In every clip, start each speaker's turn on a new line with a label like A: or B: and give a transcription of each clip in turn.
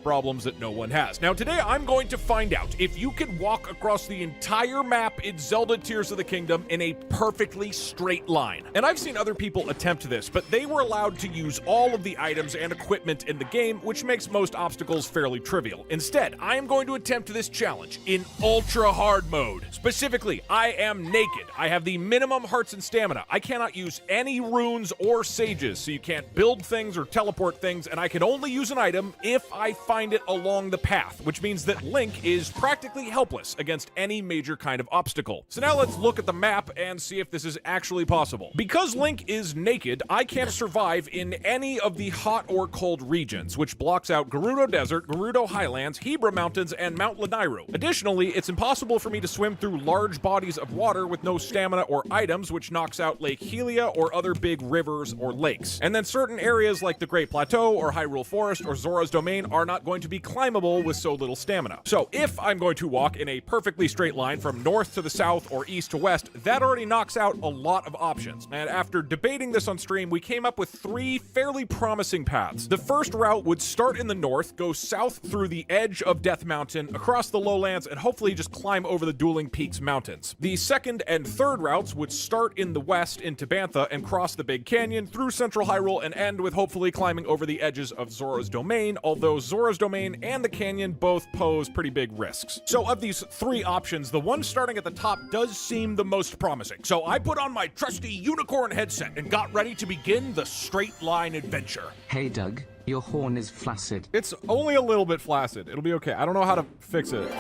A: problems that no one has. Now today I'm going to find out if you can walk across the entire map in Zelda Tears of the Kingdom in a perfectly straight line. And I've seen other people attempt this, but they were allowed to use all of the items and equipment in the game, which makes most obstacles fairly trivial. Instead, I am going to attempt this challenge in ultra hard mode. Specifically, I am naked. I have the minimum hearts and stamina. I cannot use any runes or sages, so you can't build things or teleport things, and I can only use an item if I find it along the path, which means that Link is practically helpless against any major kind of obstacle. So now let's look at the map and see if this is actually possible. Because Link is naked, I can't survive in any of the hot or cold regions, which blocks out Gerudo Desert, Gerudo Highlands, Hebra Mountains, and Mount Lanayru. Additionally, it's impossible for me to swim through large bodies of water with no stamina or items, which knocks out Lake Helia or other big rivers or lakes. And then certain areas like the Great Plateau or Hyrule Forest or Zora's Domain are not going to be climbable with so little stamina. So if I'm going to walk in a perfectly straight line from north to the south or east to west, that already knocks out a lot of options. And after debating this on stream, we came up with 3 fairly promising paths. The first route would start in the north, go south through the edge of Death Mountain, across the lowlands, and hopefully just climb over the Dueling Peaks mountains. The second and third routes would start in the west into Bantha and cross the Big Canyon through Central Hyrule and end with hopefully climbing over the edges of Zora's Domain, although Zora's Domain and the canyon both pose pretty big risks. So of these 3 options, the one starting at the top does seem the most promising. So I put on my trusty unicorn headset and got ready to begin the straight line adventure.
B: Hey Doug, your horn is flaccid.
A: It's only a little bit flaccid. It'll be okay. I don't know how to fix it.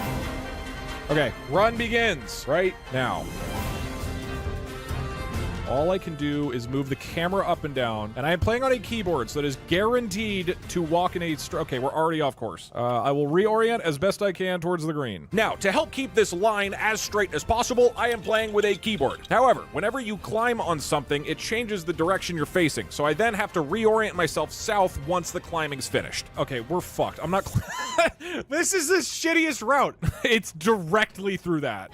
A: Okay, run begins right now. All I can do is move the camera up and down, and I am playing on a keyboard, so that is guaranteed to walk in a okay, we're already off course. I will reorient as best I can towards the green. Now, to help keep this line as straight as possible, I am playing with a keyboard. However, whenever you climb on something, it changes the direction you're facing, so I then have to reorient myself south once the climbing's finished. Okay, we're fucked. I'm not This is the shittiest route. It's directly through that.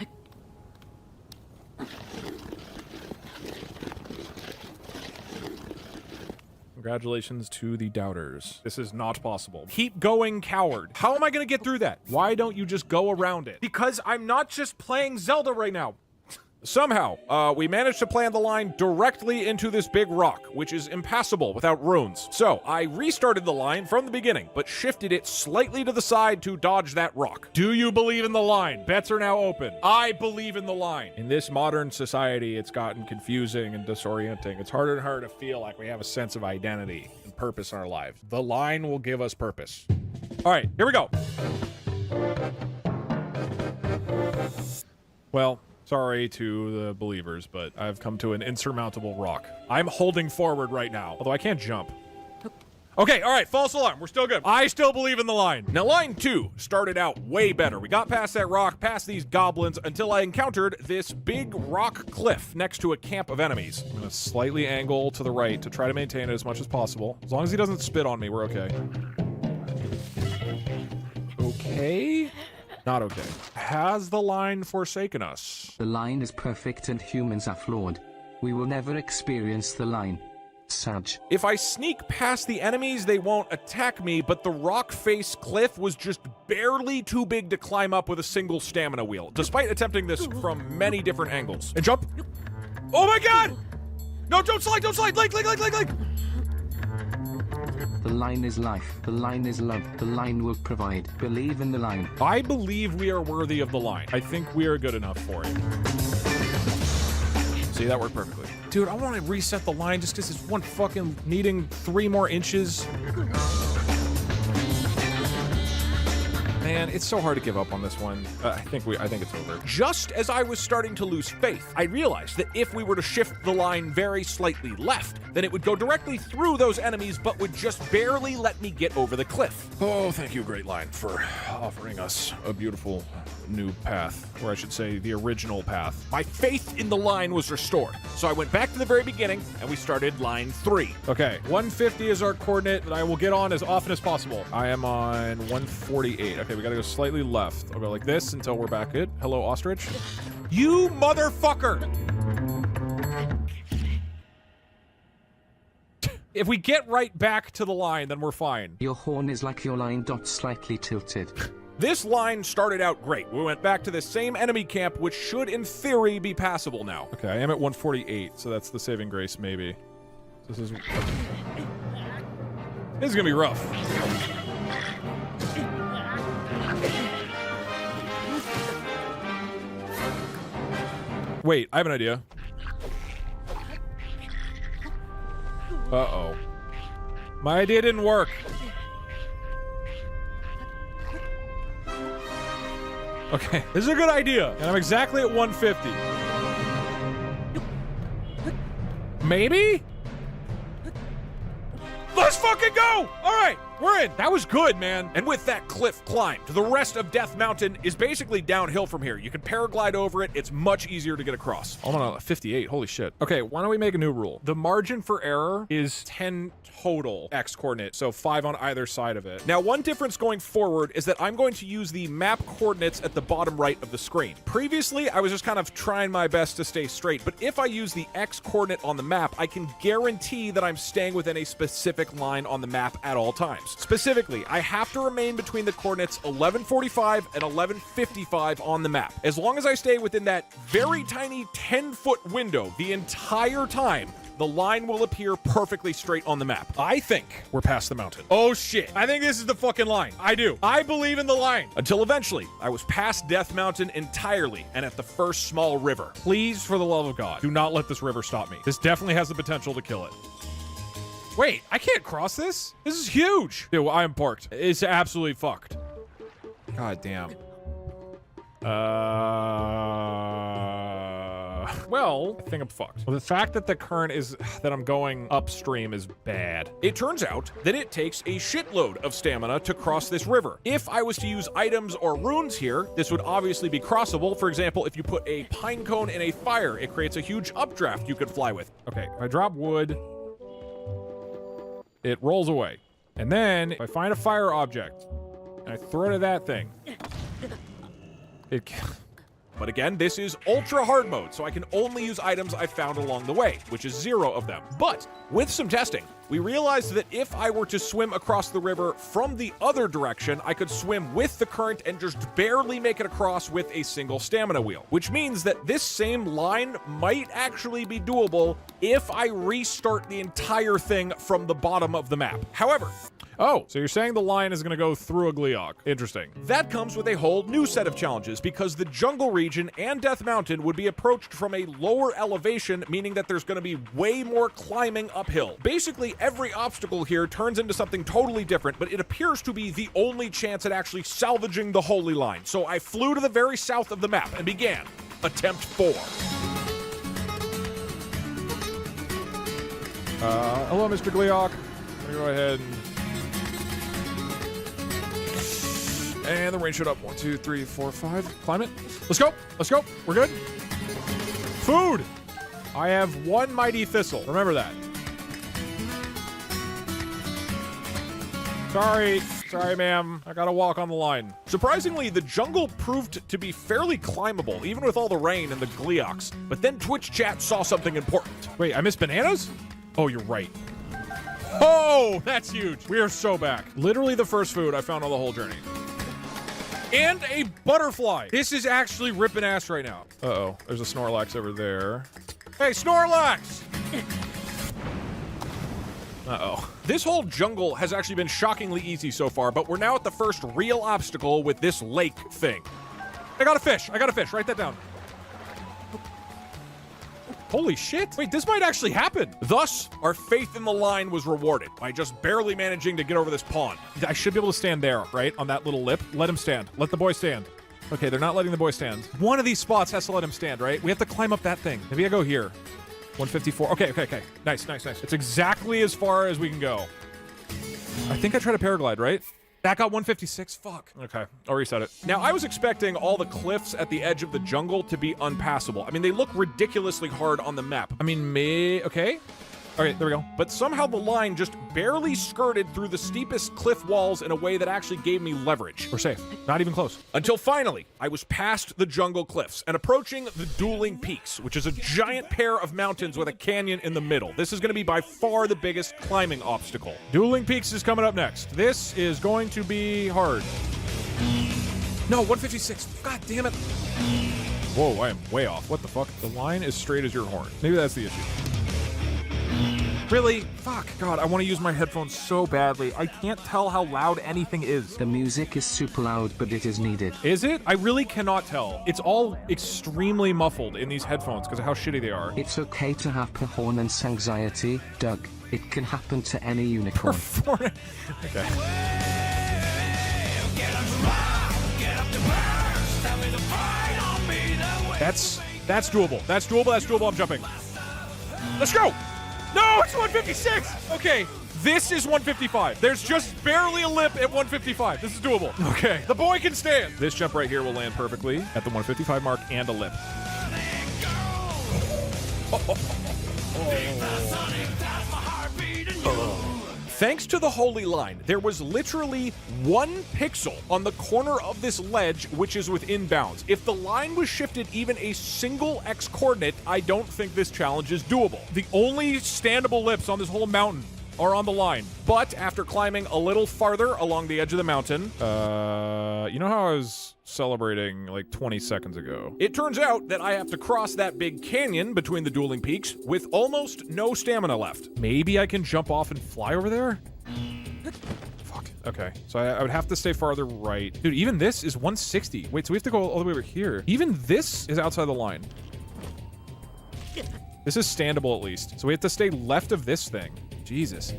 A: Congratulations to the doubters. This is not possible. Keep going, coward. How am I gonna get through that? Why don't you just go around it? Because I'm not just playing Zelda right now. Somehow, we managed to plant the line directly into this big rock, which is impassable without runes. So, I restarted the line from the beginning, but shifted it slightly to the side to dodge that rock. Do you believe in the line? Bets are now open. I believe in the line. In this modern society, it's gotten confusing and disorienting. It's harder and harder to feel like we have a sense of identity and purpose in our lives. The line will give us purpose. All right, here we go. Well, sorry to the believers, but I've come to an insurmountable rock. I'm holding forward right now, although I can't jump. Okay, all right, false alarm. We're still good. I still believe in the line. Now, line 2 started out way better. We got past that rock, past these goblins, until I encountered this big rock cliff next to a camp of enemies. I'm gonna slightly angle to the right to try to maintain it as much as possible. As long as he doesn't spit on me, we're okay. Okay? Not okay. Has the line forsaken us?
B: The line is perfect and humans are flawed. We will never experience the line. Sag.
A: If I sneak past the enemies, they won't attack me, but the rock face cliff was just barely too big to climb up with a single stamina wheel, despite attempting this from many different angles. And jump. Oh my god! No, don't slide, don't slide! Link!
B: The line is life. The line is love. The line will provide. Believe in the line.
A: I believe we are worthy of the line. I think we are good enough for it. See, that worked perfectly. Dude, I want to reset the line just because it's one fucking needing 3 more inches. Man, it's so hard to give up on this one. I think it's over. Just as I was starting to lose faith, I realized that if we were to shift the line very slightly left, then it would go directly through those enemies, but would just barely let me get over the cliff. Oh, thank you, Great Line, for offering us a beautiful new path, or I should say the original path. My faith in the line was restored, so I went back to the very beginning, and we started line 3. Okay, 150 is our coordinate that I will get on as often as possible. I am on 148. Okay, we gotta go slightly left. I'll go like this until we're back good. Hello, ostrich. You motherfucker! If we get right back to the line, then we're fine.
B: Your horn is like your line dot slightly tilted.
A: This line started out great. We went back to the same enemy camp, which should, in theory, be passable now. Okay, I am at 148, so that's the saving grace, maybe. This is gonna be rough. Wait, I have an idea. Uh-oh. My idea didn't work. Okay, this is a good idea, and I'm exactly at 150. Maybe? Let's fucking go! All right, we're in. That was good, man. And with that cliff climbed, the rest of Death Mountain is basically downhill from here. You can paraglide over it. It's much easier to get across. I'm on 58. Holy shit. Okay, why don't we make a new rule? The margin for error is 10 total X coordinates, so 5 on either side of it. Now, one difference going forward is that I'm going to use the map coordinates at the bottom right of the screen. Previously, I was just kind of trying my best to stay straight, but if I use the X coordinate on the map, I can guarantee that I'm staying within a specific line on the map at all times. Specifically, I have to remain between the coordinates 1145 and 1155 on the map. As long as I stay within that very tiny 10-foot window the entire time, the line will appear perfectly straight on the map. I think we're past the mountain. Oh shit. I think this is the fucking line. I do. I believe in the line. Until eventually, I was past Death Mountain entirely and at the first small river. Please, for the love of God, do not let this river stop me. This definitely has the potential to kill it. Wait, I can't cross this? This is huge. Dude, I am parked. It's absolutely fucked. God damn. Well, I think I'm fucked. Well, the fact that the current is that I'm going upstream is bad. It turns out that it takes a shitload of stamina to cross this river. If I was to use items or runes here, this would obviously be crossable. For example, if you put a pine cone in a fire, it creates a huge updraft you could fly with. Okay, if I drop wood, it rolls away. And then if I find a fire object and I throw it at that thing, but again, this is ultra hard mode, so I can only use items I found along the way, which is 0 of them. But with some testing, we realized that if I were to swim across the river from the other direction, I could swim with the current and just barely make it across with a single stamina wheel, which means that this same line might actually be doable if I restart the entire thing from the bottom of the map. However, oh, so you're saying the line is going to go through a Gleeok. Interesting. That comes with a whole new set of challenges because the jungle region and Death Mountain would be approached from a lower elevation, meaning that there's going to be way more climbing uphill. Basically, every obstacle here turns into something totally different, but it appears to be the only chance at actually salvaging the Holy Line. So I flew to the very south of the map and began attempt 4. Hello, Mr. Gleeok. I'm going to go ahead and the rain showed up. 1, 2, 3, 4, 5. Climb it. Let's go. Let's go. We're good. Food. I have 1 mighty thistle. Remember that. Sorry. Sorry, ma'am. I gotta walk on the line. Surprisingly, the jungle proved to be fairly climbable, even with all the rain and the Gleeoks. But then Twitch chat saw something important. Wait, I missed bananas? Oh, you're right. Oh, that's huge. We are so back. Literally the first food I found on the whole journey. And a butterfly. This is actually ripping ass right now. Uh-oh. There's a Snorlax over there. Hey, Snorlax! Uh-oh. This whole jungle has actually been shockingly easy so far, but we're now at the first real obstacle with this lake thing. I got a fish. I got a fish. Write that down. Holy shit. Wait, this might actually happen. Thus, our faith in the line was rewarded by just barely managing to get over this pond. I should be able to stand there, right? On that little lip. Let him stand. Let the boy stand. Okay, they're not letting the boy stand. One of these spots has to let him stand, right? We have to climb up that thing. Maybe I go here. 154. Okay, okay, okay. Nice, nice, nice. It's exactly as far as we can go. I think I tried to paraglide, right? That got 156. Fuck. Okay, I'll reset it. Now, I was expecting all the cliffs at the edge of the jungle to be unpassable. I mean, they look ridiculously hard on the map. I mean, okay. Okay, there we go. But somehow the line just barely skirted through the steepest cliff walls in a way that actually gave me leverage. We're safe. Not even close. Until finally, I was past the jungle cliffs and approaching the Dueling Peaks, which is a giant pair of mountains with a canyon in the middle. This is going to be by far the biggest climbing obstacle. Dueling Peaks is coming up next. This is going to be hard. No, 156. God damn it. Whoa, I am way off. What the fuck? The line is straight as your horn. Maybe that's the issue. Really? Fuck. God, I want to use my headphones so badly. I can't tell how loud anything is.
B: The music is super loud, but it is needed.
A: Is it? I really cannot tell. It's all extremely muffled in these headphones because of how shitty they are.
B: It's okay to have performance anxiety, Doug. It can happen to any unicorn.
A: Okay. That's doable. That's doable. That's doable. I'm jumping. Let's go. No, it's 156. Okay. This is 155. There's just barely a lip at 155. This is doable. Okay. The boy can stand. This jump right here will land perfectly at the 155 mark and a lip. Thanks to the Holy Line, there was literally 1 pixel on the corner of this ledge which is within bounds. If the line was shifted even a single X coordinate, I don't think this challenge is doable. The only standable lips on this whole mountain are on the line. But after climbing a little farther along the edge of the mountain, you know how I was celebrating like 20 seconds ago? It turns out that I have to cross that big canyon between the Dueling Peaks with almost no stamina left. Maybe I can jump off and fly over there? Fuck. Okay, so I would have to stay farther right. Dude, even this is 160. Wait, so we have to go all the way over here. Even this is outside the line. This is standable at least. So we have to stay left of this thing. Jesus.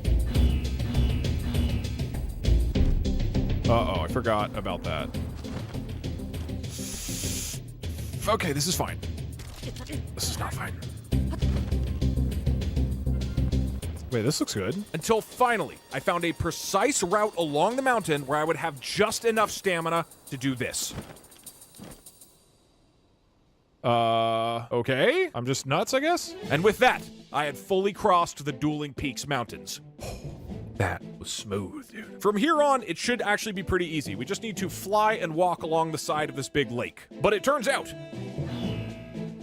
A: Uh-oh, I forgot about that. Okay, this is fine. This is not fine. Wait, this looks good. Until finally, I found a precise route along the mountain where I would have just enough stamina to do this. Okay. I'm just nuts, I guess? And with that, I had fully crossed the Dueling Peaks mountains. That was smooth, dude. From here on, it should actually be pretty easy. We just need to fly and walk along the side of this big lake. But it turns out,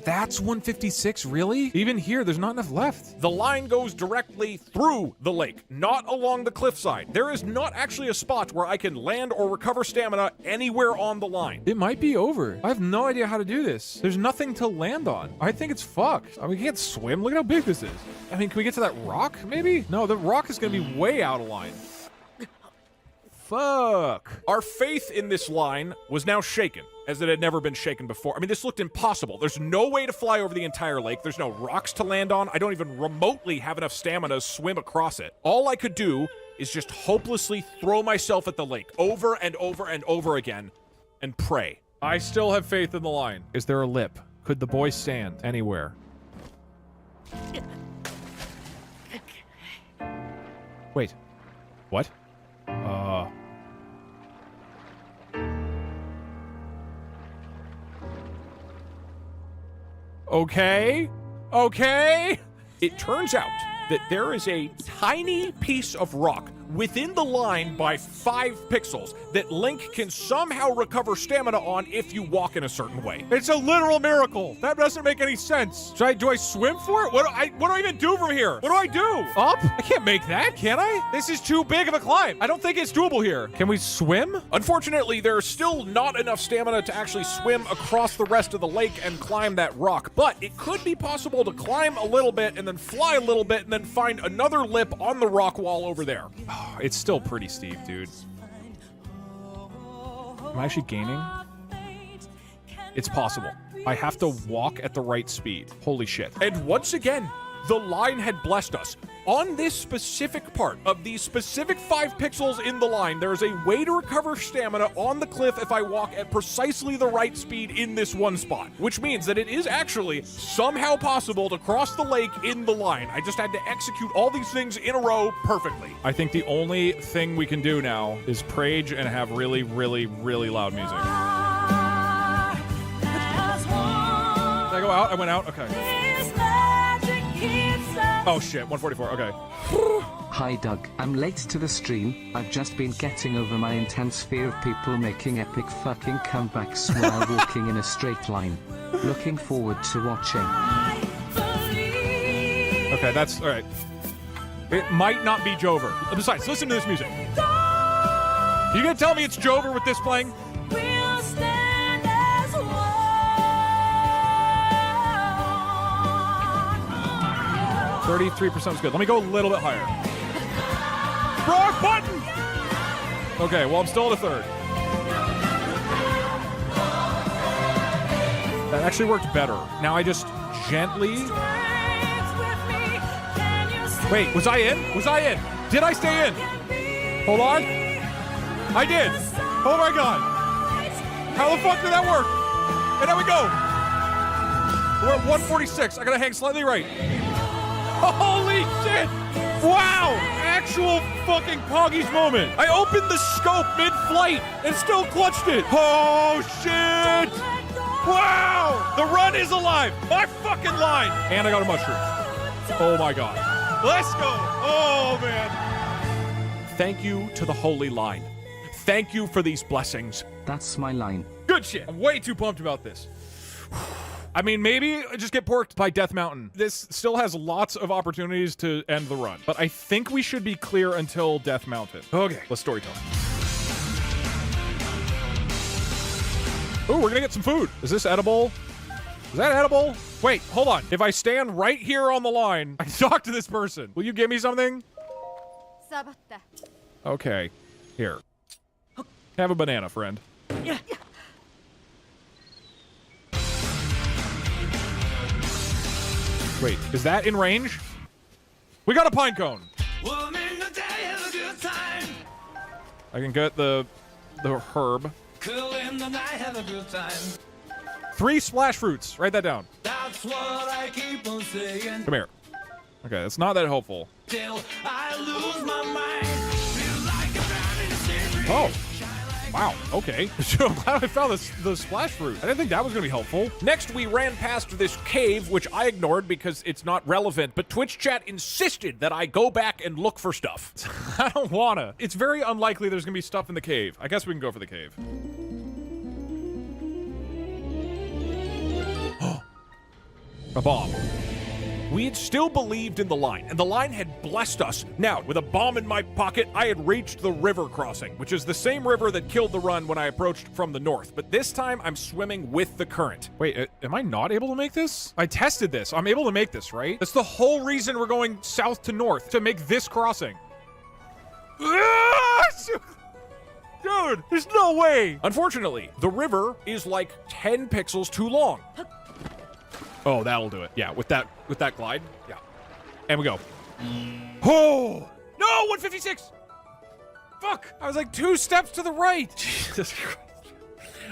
A: that's 156, really? Even here, there's not enough left. The line goes directly through the lake, not along the cliffside. There is not actually a spot where I can land or recover stamina anywhere on the line. It might be over. I have no idea how to do this. There's nothing to land on. I think it's fucked. I mean, we can't swim. Look at how big this is. I mean, can we get to that rock, maybe? No, the rock is gonna be way out of line. Fuck. Our faith in this line was now shaken, as it had never been shaken before. I mean, this looked impossible. There's no way to fly over the entire lake. There's no rocks to land on. I don't even remotely have enough stamina to swim across it. All I could do is just hopelessly throw myself at the lake over and over and over again and pray. I still have faith in the line. Is there a lip? Could the boy stand anywhere? Wait. What? Okay. Okay. It turns out that there is a tiny piece of rock within the line by 5 pixels that Link can somehow recover stamina on if you walk in a certain way. It's a literal miracle. That doesn't make any sense. Do I swim for it? What do I even do from here? What do I do? Up? I can't make that, can I? This is too big of a climb. I don't think it's doable here. Can we swim? Unfortunately, there's still not enough stamina to actually swim across the rest of the lake and climb that rock, but it could be possible to climb a little bit and then fly a little bit and then find another lip on the rock wall over there. It's still pretty steep, dude. Am I actually gaining? It's possible. I have to walk at the right speed. Holy shit. And once again, the line had blessed us. On this specific part of these specific 5 pixels in the line, there is a way to recover stamina on the cliff if I walk at precisely the right speed in this one spot, which means that it is actually somehow possible to cross the lake in the line. I just had to execute all these things in a row perfectly. I think the only thing we can do now is prage and have really, really, really loud music. Did I go out? I went out? Okay. Oh shit, 144, okay.
B: Hi Doug, I'm late to the stream. I've just been getting over my intense fear of people making epic fucking comebacks while walking in a straight line. Looking forward to watching.
A: Okay, that's alright. It might not be Jover. Besides, listen to this music. You gonna tell me it's Jover with this playing? 33% is good. Let me go a little bit higher. Wrong button! Okay, well, I'm still at a third. That actually worked better. Now I just gently... Wait, was I in? Was I in? Did I stay in? Hold on. I did. Oh my god. How the fuck did that work? And there we go. We're at 146. I gotta hang slightly right. Holy shit! Wow! Actual fucking Poggy's moment. I opened the scope mid-flight and still clutched it. Oh shit! Wow! The run is alive. My fucking line. And I got a mushroom. Oh my god. Let's go. Oh man. Thank you to the holy line. Thank you for these blessings.
B: That's my line.
A: Good shit. I'm way too pumped about this. I mean, maybe I just get porked by Death Mountain. This still has lots of opportunities to end the run, but I think we should be clear until Death Mountain. Okay, let's storytell. Ooh, we're gonna get some food. Is this edible? Is that edible? Wait, hold on. If I stand right here on the line, I can talk to this person. Will you give me something? Okay, here. Have a banana, friend.
C: Yeah.
A: Wait, is that in range? We got a pine cone. I can get the herb. 3 splash fruits. Write that down.
C: That's what I keep on saying.
A: Come here. Okay, that's not that helpful.
C: Till I lose my mind. Feel like a man in a city.
A: Oh. Wow, okay. I'm glad I found the splash fruit. I didn't think that was gonna be helpful. Next, we ran past this cave, which I ignored because it's not relevant, but Twitch chat insisted that I go back and look for stuff. I don't wanna. It's very unlikely there's gonna be stuff in the cave. I guess we can go for the cave. A bomb. We had still believed in the line, and the line had blessed us. Now, with a bomb in my pocket, I had reached the river crossing, which is the same river that killed the run when I approached from the north. But this time, I'm swimming with the current. Wait, am I not able to make this? I tested this. I'm able to make this, right? That's the whole reason we're going south to north, to make this crossing. Dude, there's no way. Unfortunately, the river is like 10 pixels too long. Oh, that'll do it. Yeah, with that glide. Yeah. And we go. Oh! No, 156! Fuck! I was like 2 steps to the right. Jesus Christ.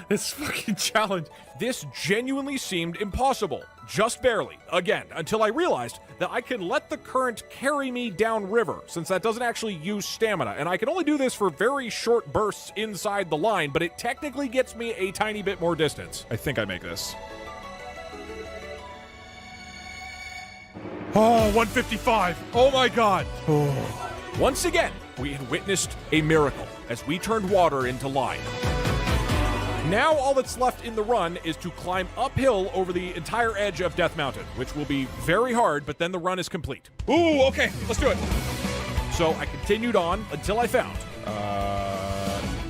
A: This fucking challenge. This genuinely seemed impossible. Just barely. Again, until I realized that I can let the current carry me downriver, since that doesn't actually use stamina, and I can only do this for very short bursts inside the line, but it technically gets me a tiny bit more distance. I think I make this. Oh, 155. Oh my god. Oh. Once again, we had witnessed a miracle as we turned water into line. Now all that's left in the run is to climb uphill over the entire edge of Death Mountain, which will be very hard, but then the run is complete. Ooh, okay, let's do it. So I continued on until I found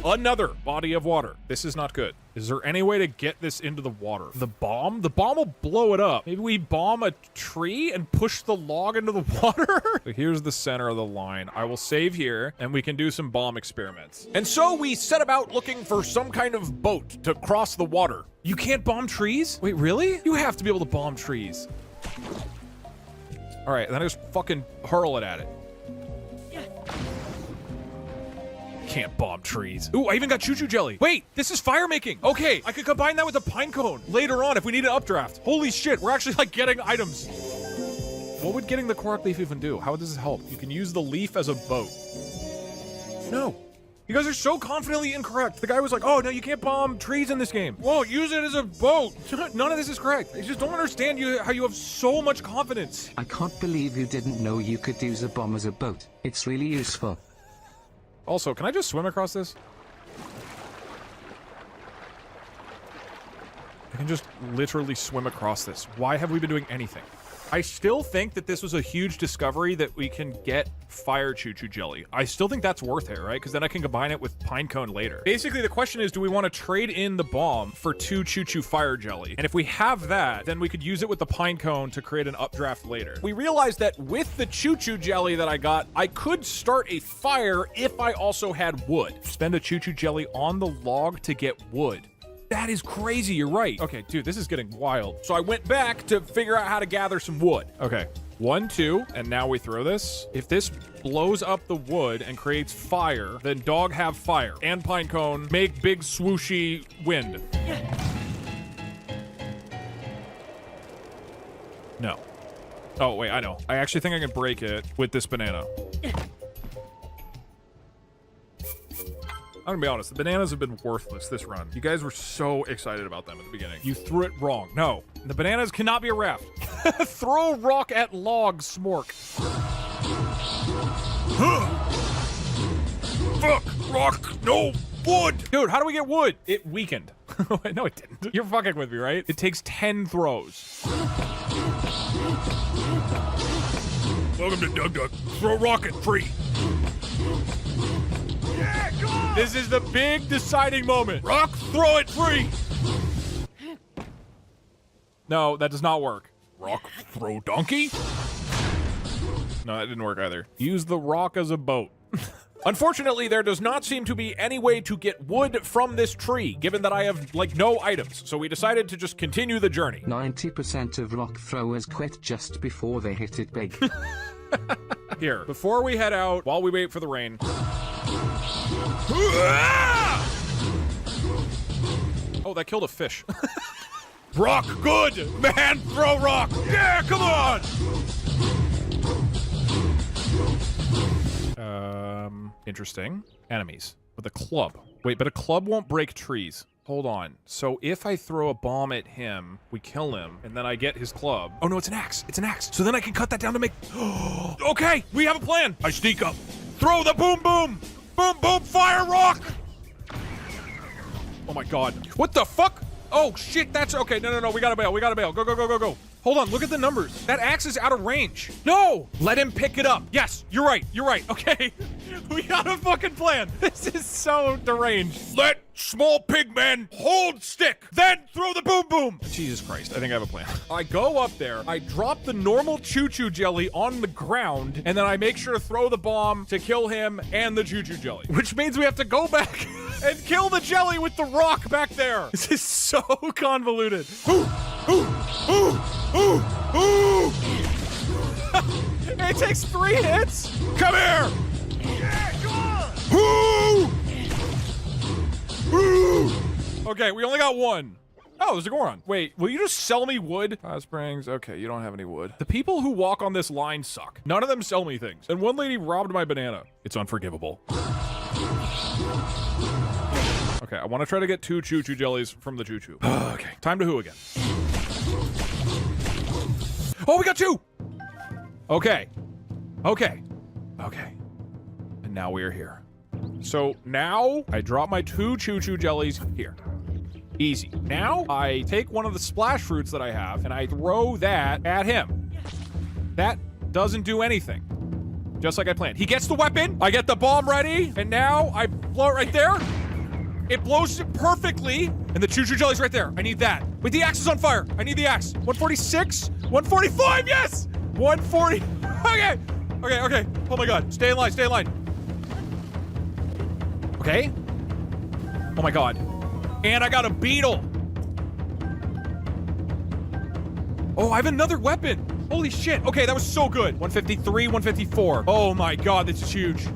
A: another body of water. This is not good. Is there any way to get this into the water? The bomb? The bomb will blow it up. Maybe we bomb a tree and push the log into the water? So here's the center of the line. I will save here, and we can do some bomb experiments. And so we set about looking for some kind of boat to cross the water. You can't bomb trees? Wait, really? You have to be able to bomb trees. All right, then I just fucking hurl it at it. Can't bomb trees. Ooh, I even got choo-choo jelly. Wait, this is fire making. Okay, I could combine that with a pine cone later on if we need an updraft. Holy shit, we're actually like getting items. What would getting the cork leaf even do? How does this help? You can use the leaf as a boat. No. You guys are so confidently incorrect. The guy was like, oh, no, you can't bomb trees in this game. Whoa, use it as a boat. None of this is correct. I just don't understand how you have so much confidence.
B: I can't believe you didn't know you could use a bomb as a boat. It's really useful.
A: Also, can I just swim across this? I can just literally swim across this. Why have we been doing anything? I still think that this was a huge discovery that we can get fire choo-choo jelly. I still think that's worth it, right? Because then I can combine it with pine cone later. Basically, the question is, do we want to trade in the bomb for 2 choo-choo fire jelly? And if we have that, then we could use it with the pine cone to create an updraft later. We realized that with the choo-choo jelly that I got, I could start a fire if I also had wood. Spend a choo-choo jelly on the log to get wood. That is crazy, you're right. Okay, dude, this is getting wild. So I went back to figure out how to gather some wood. Okay, 1, 2, and now we throw this. If this blows up the wood and creates fire, then dog have fire. And pine cone make big swooshy wind. No. Oh, wait, I know. I actually think I can break it with this banana. I'm gonna be honest, the bananas have been worthless this run. You guys were so excited about them at the beginning. You threw it wrong. No, the bananas cannot be a raft. Throw rock at log, smork. Fuck, rock, no, wood. Dude, how do we get wood? It weakened. No, it didn't. You're fucking with me, right? It takes 10 throws. Welcome to Doug Duck. Throw rock at 3. Yeah, go on! This is the big deciding moment. Rock, throw it free. No, that does not work. Rock, throw donkey? No, that didn't work either. Use the rock as a boat. Unfortunately, there does not seem to be any way to get wood from this tree, given that I have, like, no items. So we decided to just continue the journey.
B: 90% of rock throwers quit just before they hit it big.
A: Here, before we head out, while we wait for the rain. Oh, that killed a fish. Rock, good! Man, throw rock! Yeah, come on! Interesting. Enemies. With a club. Wait, but a club won't break trees. Hold on. So if I throw a bomb at him, we kill him, and then I get his club. Oh no, it's an axe. It's an axe. So then I can cut that down to make... Okay, we have a plan. I sneak up. Throw the boom boom! Boom boom, fire rock! Oh my god. What the fuck? Oh shit, that's... Okay, no, we gotta bail, Go. Hold on, look at the numbers. That axe is out of range. No! Let him pick it up. Yes, you're right. Okay. We got a fucking plan. This is so deranged. Let small pigman hold stick, then throw the boom boom. Jesus Christ, I think I have a plan. I go up there, I drop the normal choo-choo jelly on the ground, and then I make sure to throw the bomb to kill him and the choo-choo jelly. Which means we have to go back and kill the jelly with the rock back there. This is so convoluted. It takes 3 hits. Come here. Yeah, come on. Okay, we only got 1. Oh, there's a Goron. Wait, will you just sell me wood? Hot Springs. Okay, you don't have any wood. The people who walk on this line suck. None of them sell me things. And one lady robbed my banana. It's unforgivable. Okay, I want to try to get 2 choo-choo jellies from the choo-choo. Okay, time to who again? Oh, we got 2! Okay. And now we are here. So now I drop my 2 choo-choo jellies here. Easy. Now I take one of the splash fruits that I have and I throw that at him. That doesn't do anything. Just like I planned. He gets the weapon, I get the bomb ready, and now I blow it right there. It blows it perfectly, and the choo-choo jelly's right there. I need that. Wait, the axe is on fire. I need the axe. 146, 145, yes! 140, okay. Oh my god, stay in line. Okay. Oh my god. And I got a beetle. Oh, I have another weapon. Holy shit. Okay, that was so good. 153, 154. Oh my god, this is huge.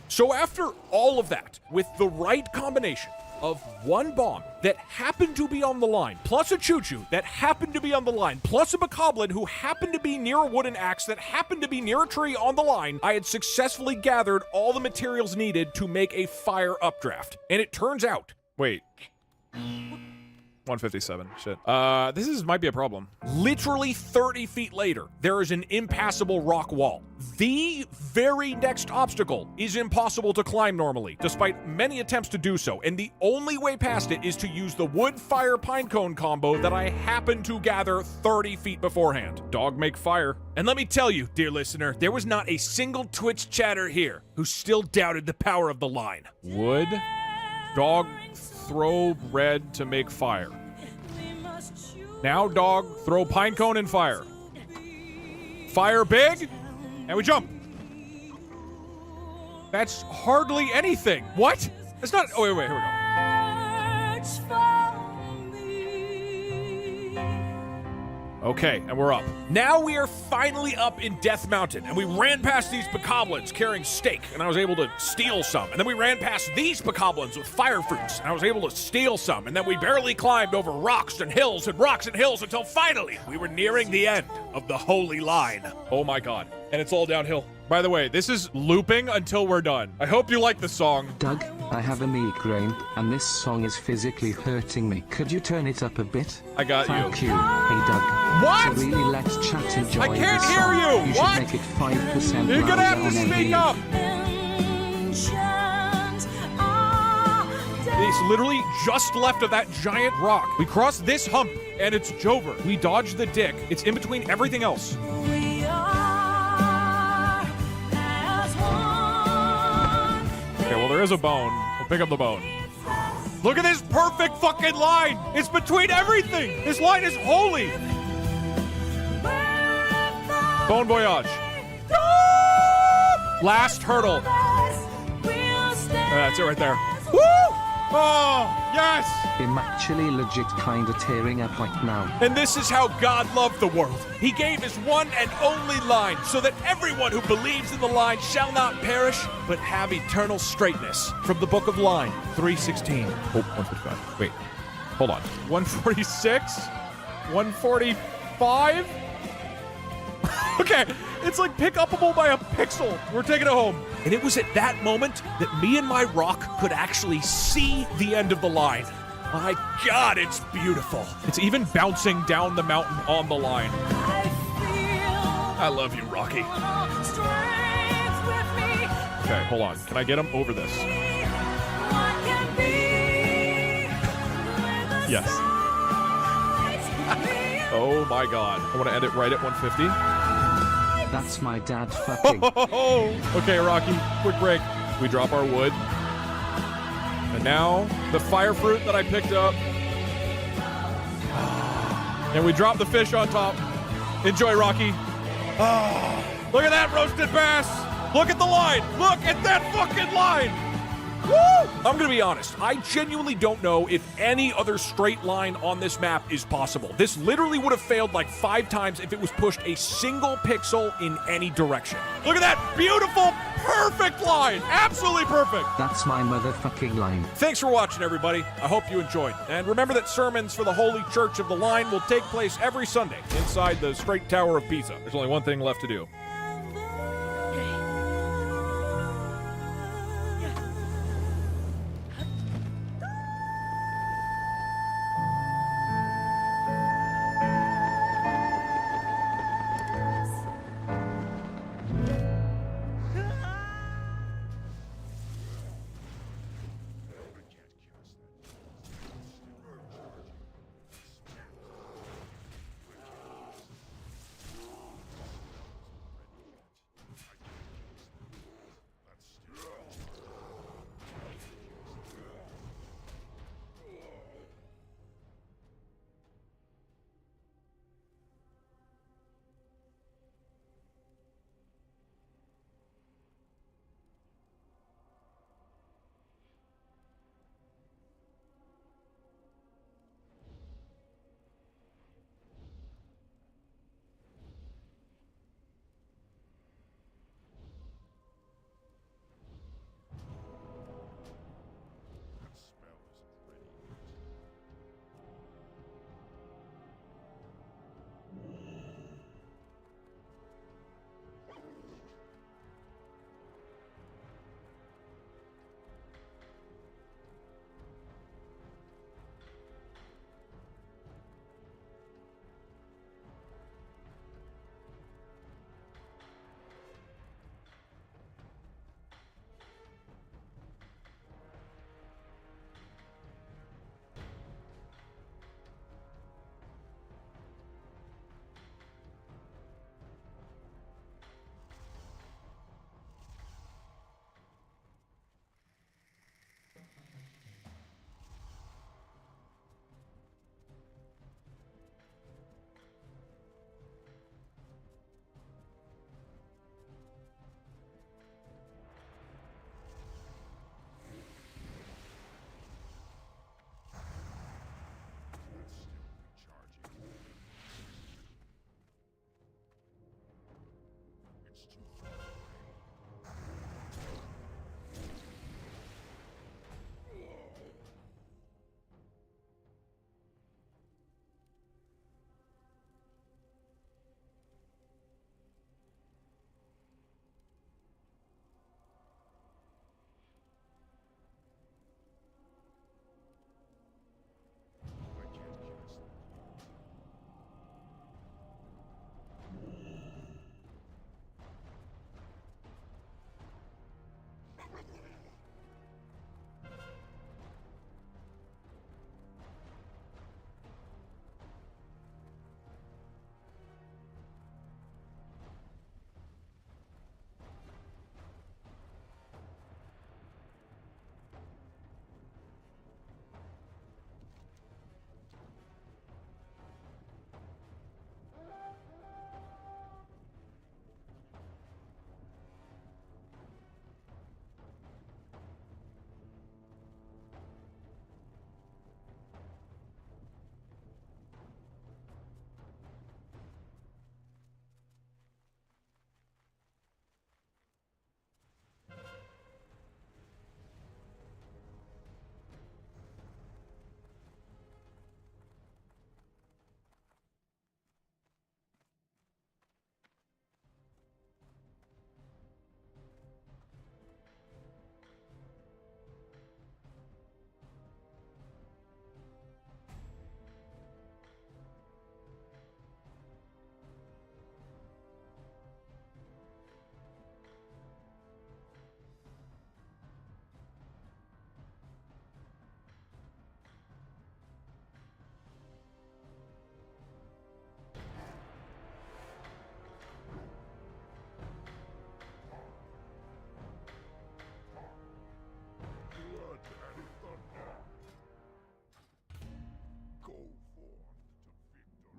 A: So after all of that, with the right combination, of one bomb that happened to be on the line, plus a choo-choo that happened to be on the line, plus a bokoblin who happened to be near a wooden axe that happened to be near a tree on the line, I had successfully gathered all the materials needed to make a fire updraft. And it turns out... Wait. 157. Shit. This might be a problem. Literally 30 feet later, there is an impassable rock wall. The very next obstacle is impossible to climb normally, despite many attempts to do so, and the only way past it is to use the wood, fire, pinecone combo that I happened to gather 30 feet beforehand. Dog make fire. And let me tell you, dear listener, there was not a single Twitch chatter here who still doubted the power of the line. Wood, dog, throw red to make fire. Now, dog, throw pinecone and fire. Fire big, and we jump. That's hardly anything. What? That's not... Oh, wait, here we go. Okay, and we're up. Now we are finally up in Death Mountain, and we ran past these bokoblins carrying steak, and I was able to steal some. And then we ran past these bokoblins with fire fruits, and I was able to steal some. And then we barely climbed over rocks and hills and rocks and hills until finally we were nearing the end of the holy line. Oh my god. And it's all downhill. By the way, this is looping until we're done. I hope you like the song.
B: Doug, I have a migraine, and this song is physically hurting me. Could you turn it up a bit?
A: I got you.
B: Thank you. Hey, Doug.
A: What?
B: So really, let's chat and enjoy
A: I can't
B: this
A: hear
B: song.
A: you.
B: You
A: What?
B: should make it 5%
A: You're gonna have to
B: louder
A: speak
B: here.
A: up. It's literally just left of that giant rock. We crossed this hump, and it's Jover. We dodged the dick. It's in between everything else. Okay, well, there is a bone. We'll pick up the bone. Look at this perfect fucking line. It's between everything. This line is holy. Bone voyage. Last hurdle. That's it right there. Woo! Oh, yes!
B: I'm actually legit kinda tearing up right now.
A: And this is how God loved the world. He gave his one and only line, so that everyone who believes in the line shall not perish, but have eternal straightness. From the book of Line, 3:16. Oh, 145. Wait, hold on. 146? 145? Okay, it's like pick upable by a pixel. We're taking it home. And it was at that moment that me and my rock could actually see the end of the line. My God, it's beautiful. It's even bouncing down the mountain on the line. I love you, Rocky. Okay, hold on. Can I get him over this? Yes. Oh my God. I want to end it right at 150.
B: That's my dad fucking.
A: Okay, Rocky, quick break. We drop our wood. And now, the fire fruit that I picked up. And we drop the fish on top. Enjoy, Rocky. Look at that roasted bass. Look at the line. Look at that fucking line. Woo! I'm gonna be honest, I genuinely don't know if any other straight line on this map is possible. This literally would have failed like 5 times if it was pushed a single pixel in any direction. Look at that beautiful, perfect line! Absolutely perfect!
B: That's my motherfucking line.
A: Thanks for watching, everybody. I hope you enjoyed. And remember that sermons for the Holy Church of the Line will take place every Sunday inside the Straight Tower of Pisa. There's only one thing left to do.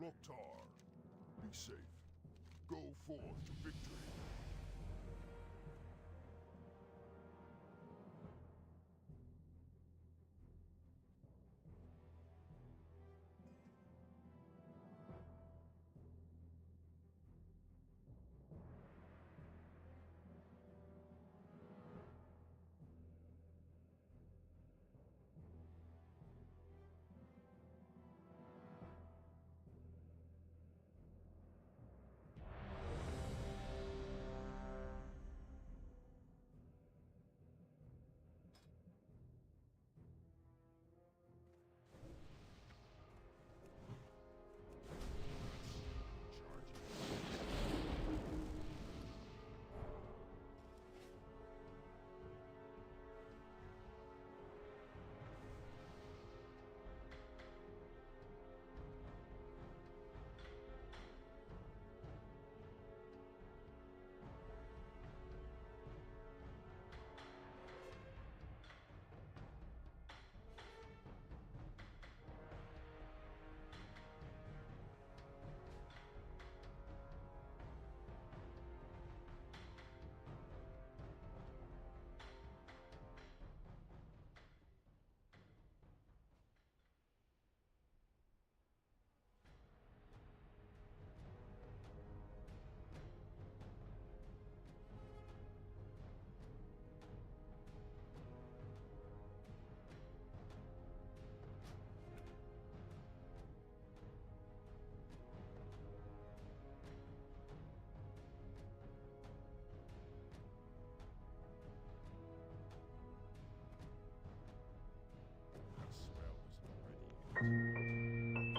D: Loktar. Be safe. Go forth to victory.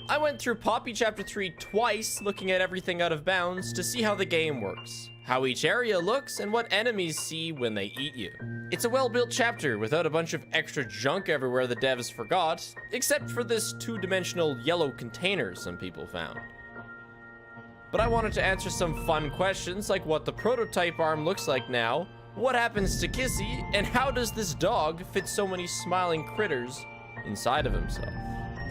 E: I went through Poppy Chapter 3 twice, looking at everything out of bounds to see how the game works, how each area looks, and what enemies see when they eat you. It's a well-built chapter without a bunch of extra junk everywhere the devs forgot, except for this two-dimensional yellow container some people found. But I wanted to answer some fun questions like what the prototype arm looks like now, what happens to Kissy, and how does this dog fit so many smiling critters inside of himself.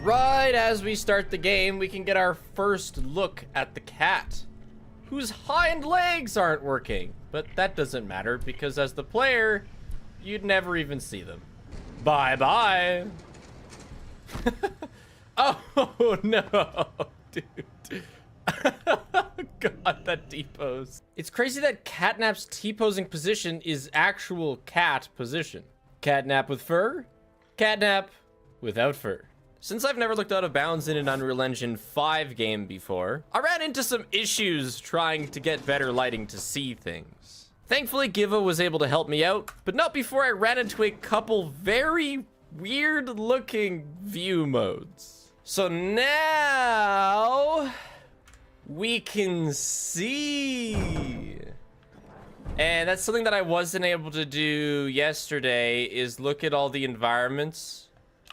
E: Right as we start the game, we can get our first look at the cat, whose hind legs aren't working. But that doesn't matter, because as the player, you'd never even see them. Bye-bye. Oh, no, dude. God, that T-pose. It's crazy that Catnap's T-posing position is actual cat position. Catnap with fur, Catnap without fur. Since I've never looked out of bounds in an Unreal Engine 5 game before, I ran into some issues trying to get better lighting to see things. Thankfully, Giva was able to help me out, but not before I ran into a couple very weird looking view modes. So now we can see. And that's something that I wasn't able to do yesterday, is look at all the environments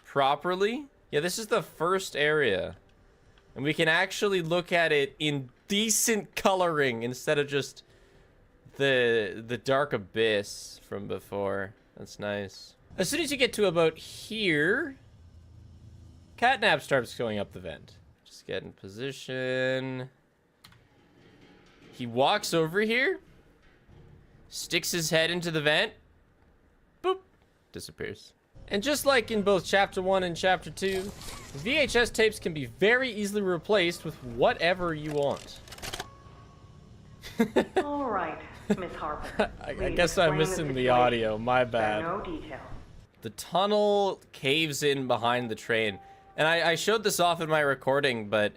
E: properly. Yeah, this is the first area, and we can actually look at it in decent coloring instead of just the dark abyss from before. That's nice. As soon as you get to about here, Catnap starts going up the vent. Just get in position. He walks over here, sticks his head into the vent, boop, disappears. And just like in both Chapter 1 and Chapter 2, VHS tapes can be very easily replaced with whatever you want.
F: All right, Miss Harper.
E: I guess I'm missing the audio, my bad.
F: No detail.
E: The tunnel caves in behind the train. And I showed this off in my recording, but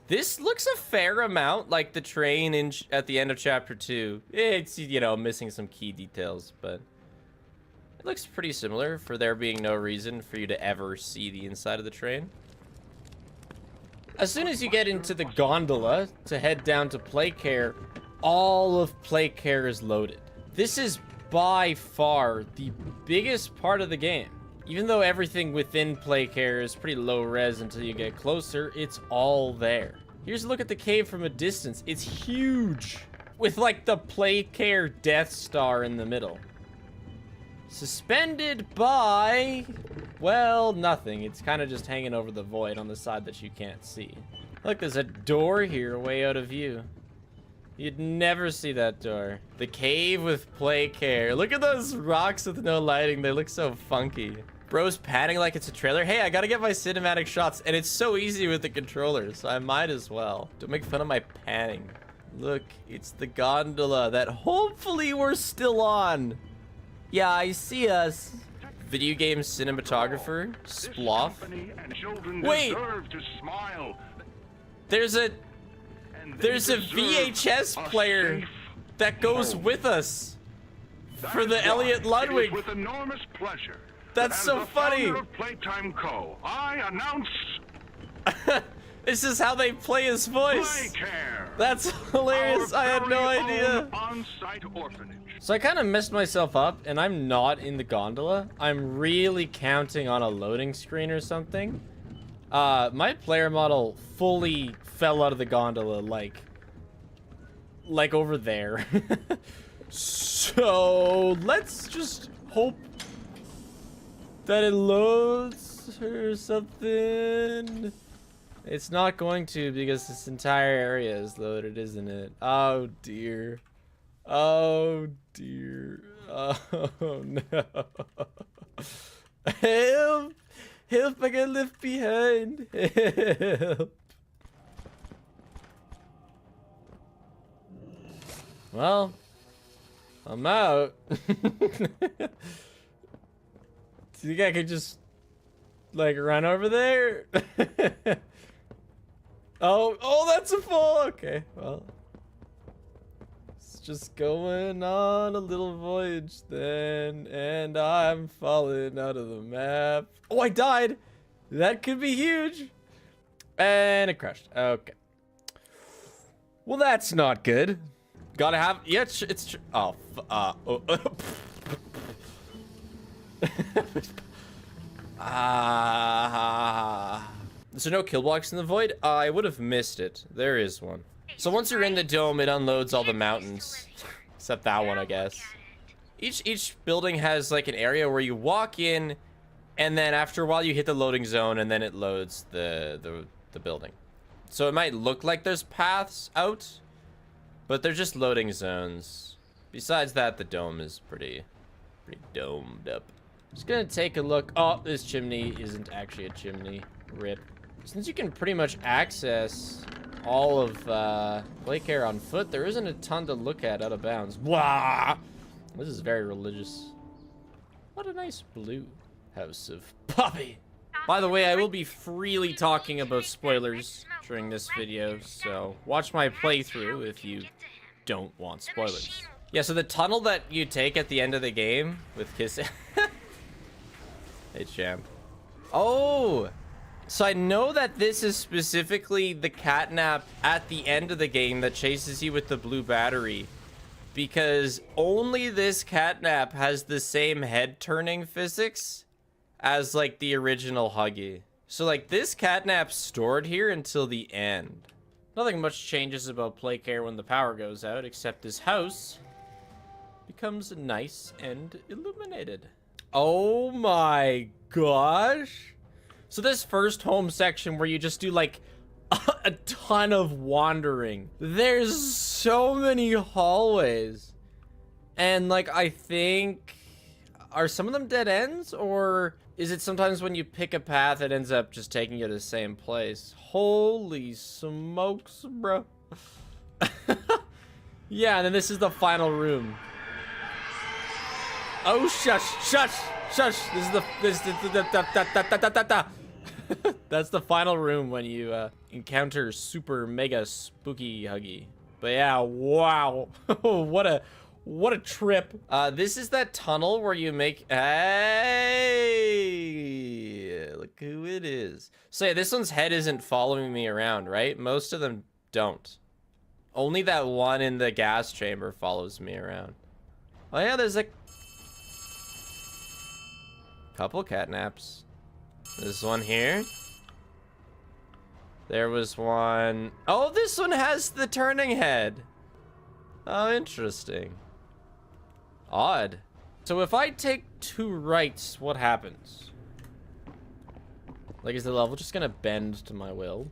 E: this looks a fair amount like the train at the end of Chapter 2. It's, you know, missing some key details, but it looks pretty similar for there being no reason for you to ever see the inside of the train. As soon as you get into the gondola to head down to Playcare, all of Playcare is loaded. This is by far the biggest part of the game. Even though everything within Playcare is pretty low res until you get closer, it's all there. Here's a look at the cave from a distance. It's huge, with like the Playcare Death Star in the middle. Suspended by, well, nothing. It's kind of just hanging over the void on the side that you can't see. Look, there's a door here way out of view. You'd never see that door. The cave with play care. Look at those rocks with no lighting. They look so funky. Bro's panning like it's a trailer. Hey, I gotta get my cinematic shots, and it's so easy with the controller, so I might as well. Don't make fun of my panning. Look, it's the gondola that hopefully we're still on. Yeah, I see us. Video game cinematographer, Sploff. Wait! There's a VHS player that goes with us for the Elliot Ludwig.
D: With enormous pleasure.
E: That's so funny.
D: Of Playtime Co. I announce
E: This is how they play his voice.
D: Playcare.
E: That's hilarious. I had no
D: Our very
E: idea.
D: own on-site orphanage.
E: So I kind of messed myself up, and I'm not in the gondola. I'm really counting on a loading screen or something. My player model fully fell out of the gondola, like over there. So let's just hope that it loads or something. It's not going to, because this entire area is loaded, isn't it? Oh dear. Oh dear. Oh no. Help! Help, I got left behind. Help. Well, I'm out. Do you think I could just, like, run over there? Oh, that's a fall. Okay, well. It's just going on a little voyage then, and I'm falling out of the map. Oh, I died. That could be huge. And it crashed. Okay. Well, that's not good. Gotta have, yeah, it's true. Oh, Is there no kill blocks in the void? I would have missed it. There is one. So once you're in the dome, it unloads all the mountains. Except that one, I guess. Each building has like an area where you walk in, and then after a while you hit the loading zone, and then it loads the building. So it might look like there's paths out, but they're just loading zones. Besides that, the dome is pretty domed up. Just gonna take a look. Oh, this chimney isn't actually a chimney. Rip. Since you can pretty much access all of Playcare on foot, there isn't a ton to look at out of bounds. Wow! This is very religious. What a nice blue house of Poppy. By the way, I will be freely talking about spoilers during this video, so watch my playthrough if you don't want spoilers. Yeah, so the tunnel that you take at the end of the game with Kiss... Hey, champ. Oh! So I know that this is specifically the catnap at the end of the game that chases you with the blue battery, because only this catnap has the same head turning physics as like the original Huggy. So like this catnap's stored here until the end. Nothing much changes about Playcare when the power goes out, except this house becomes nice and illuminated. Oh my gosh. So this first home section where you just do like a ton of wandering. There's so many hallways. And like, I think, are some of them dead ends? Or is it sometimes when you pick a path, it ends up just taking you to the same place? Holy smokes, bro. Yeah, and then this is the final room. Oh, shush, shush, shush. That's the final room when you encounter super mega spooky Huggy. But yeah, wow. what a trip. This is that tunnel where you make, hey, look who it is. So yeah, this one's head isn't following me around, right? Most of them don't. Only that one in the gas chamber follows me around. Oh yeah, there's a couple catnaps. There's one here. There was one. Oh, this one has the turning head. Oh, interesting. Odd. So if I take 2 rights, what happens? Like, is the level just gonna bend to my will?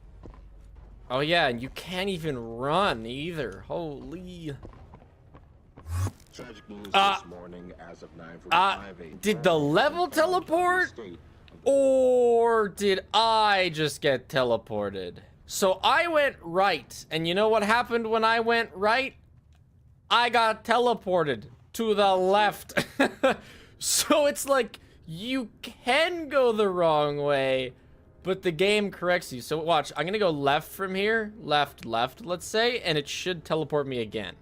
E: Oh yeah, and you can't even run either. Holy. Did the level teleport? Or did I just get teleported? So I went right, and you know what happened when I went right? I got teleported to the left. So it's like, you can go the wrong way, but the game corrects you. So watch, I'm gonna go left from here. Left, let's say, and it should teleport me again.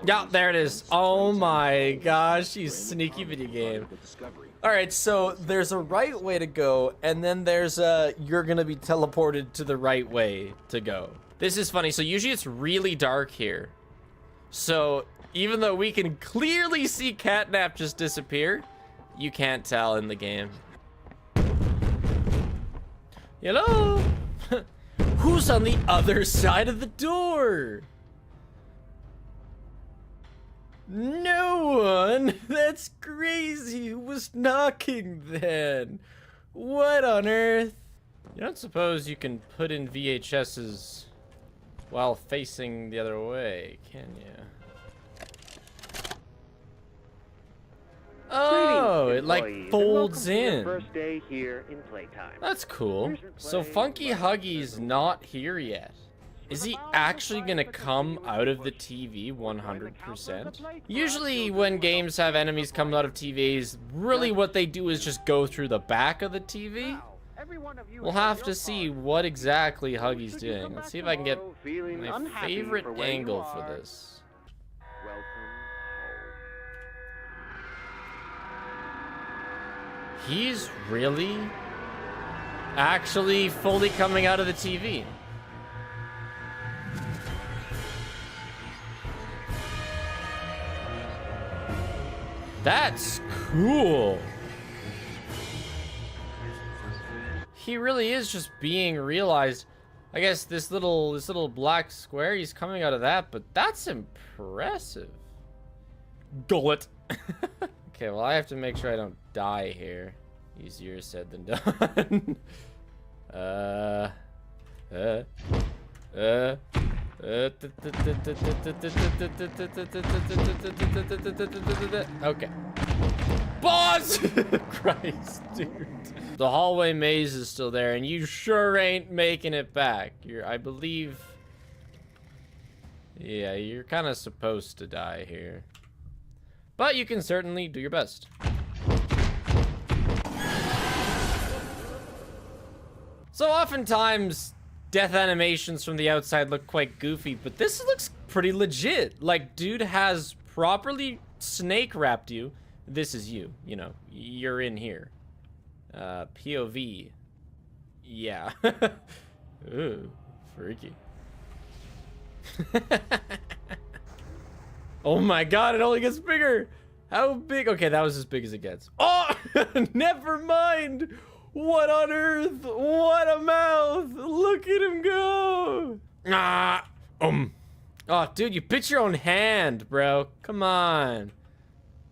E: Yeah, there it is. Oh my gosh, you sneaky video game. All right, so there's a right way to go, and then there's a, you're gonna be teleported to the right way to go. This is funny. So usually it's really dark here. So even though we can clearly see Catnap just disappear, you can't tell in the game. Hello? Who's on the other side of the door? No one? That's crazy. Who was knocking then? What on earth? You don't suppose you can put in VHSs while facing the other way, can you? Oh, it like folds in.
G: First day here in playtime.
E: That's cool. So Funky Huggy's not here yet. Is he actually gonna come out of the TV 100%? Usually when games have enemies come out of TVs, really what they do is just go through the back of the TV. We'll have to see what exactly Huggy's doing. Let's see if I can get my favorite angle for this. He's really actually fully coming out of the TV. That's cool. He really is just being realized. I guess this little black square, he's coming out of that, but that's impressive. Gullet. Okay, well I have to make sure I don't die here. Easier said than done. Okay. Boss! Christ, dude. The hallway maze is still there, and you sure ain't making it back. I believe... Yeah, you're kind of supposed to die here. But you can certainly do your best. So oftentimes, death animations from the outside look quite goofy, but this looks pretty legit. Like, dude has properly snake wrapped you. This is you, you know, you're in here. POV. Yeah. Ooh, freaky. Oh my god, it only gets bigger. How big? Okay, that was as big as it gets. Oh, never mind. What on earth? What a mouth! Look at him go! Oh, dude, you bit your own hand, bro. Come on.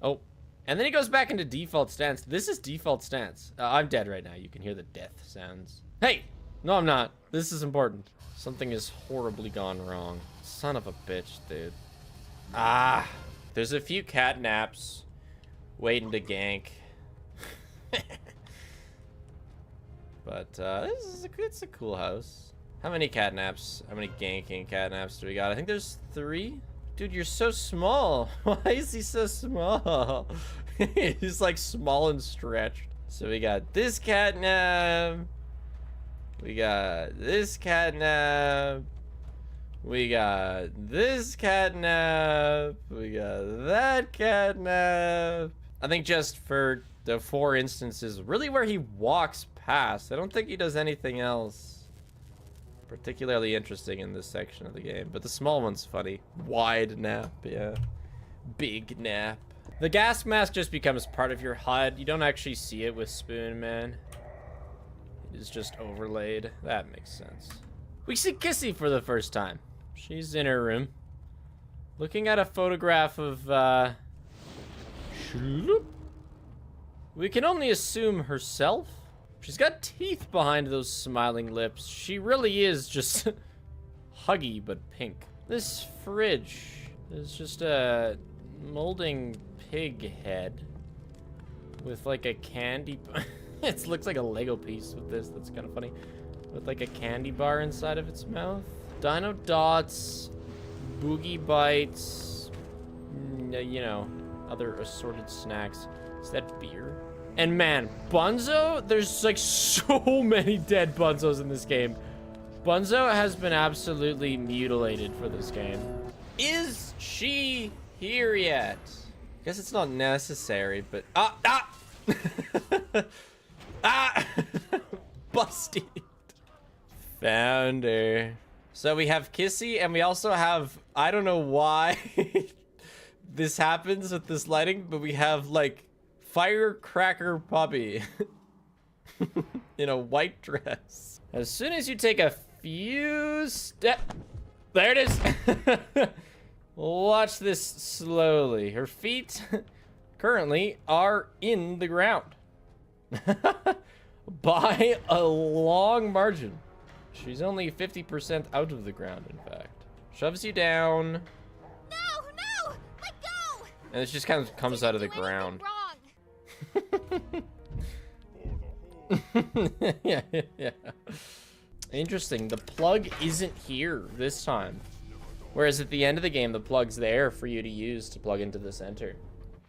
E: Oh, and then he goes back into default stance. This is default stance. I'm dead right now. You can hear the death sounds. Hey! No, I'm not. This is important. Something has horribly gone wrong. Son of a bitch, dude. Ah. There's a few cat naps waiting to gank. But it's a cool house. How many catnaps? How many ganking catnaps do we got? I think there's 3. Dude, you're so small. Why is he so small? He's like small and stretched. So we got this catnap. We got this catnap. We got this catnap. We got that catnap. I think just for the 4 instances, really where he walks past. I don't think he does anything else particularly interesting in this section of the game, but the small one's funny. Wide nap, yeah. Big nap. The gas mask just becomes part of your HUD. You don't actually see it with Spoon Man. It is just overlaid. That makes sense. We see Kissy for the first time. She's in her room, looking at a photograph of we can only assume herself. She's got teeth behind those smiling lips. She really is just huggy but pink. This fridge is just a molding pig head with like a candy. It looks like a Lego piece with this. That's kind of funny. With like a candy bar inside of its mouth. Dino dots, boogie bites, you know, other assorted snacks. Is that beer? And man, Bunzo, there's like so many dead Bunzos in this game. Bunzo has been absolutely mutilated for this game. Is she here yet? Guess it's not necessary, but busted. Found her. So we have Kissy, and we also have, I don't know why this happens with this lighting, but we have like Firecracker Puppy in a white dress. As soon as you take a few steps, there it is. Watch this slowly. Her feet currently are in the ground by a long margin. She's only 50% out of the ground, in fact. Shoves you down.
H: No! Let go!
E: And it just kind of comes out of the ground. yeah. Interesting. The plug isn't here this time. Whereas at the end of the game, the plug's there for you to use to plug into the center.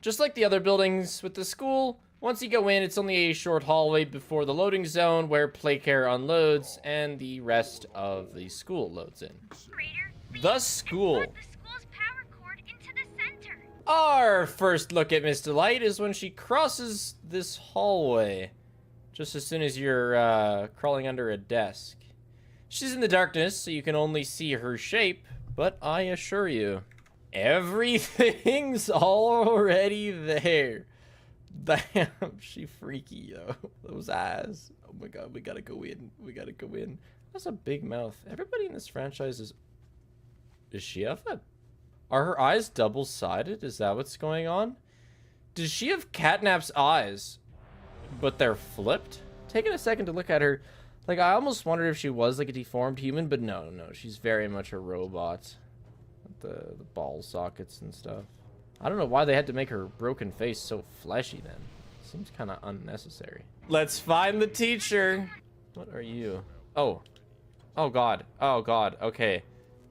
E: Just like the other buildings with the school, once you go in, it's only a short hallway before the loading zone where Playcare unloads and the rest of the school loads in. The school. Our first look at Miss Delight is when she crosses this hallway, just as soon as you're crawling under a desk. She's in the darkness, so you can only see her shape, but I assure you, everything's already there. Damn, she freaky, yo. Those eyes. Oh my god, we gotta go in. We gotta go in. That's a big mouth. Everybody in this franchise is... Does she have that? Are her eyes double-sided? Is that what's going on? Does she have Catnap's eyes, but they're flipped? Taking a second to look at her, like, I almost wondered if she was, like, a deformed human, but no, she's very much a robot. The ball sockets and stuff. I don't know why they had to make her broken face so fleshy then. Seems kind of unnecessary. Let's find the teacher. What are you? Oh. Oh, God. Oh, God. Okay.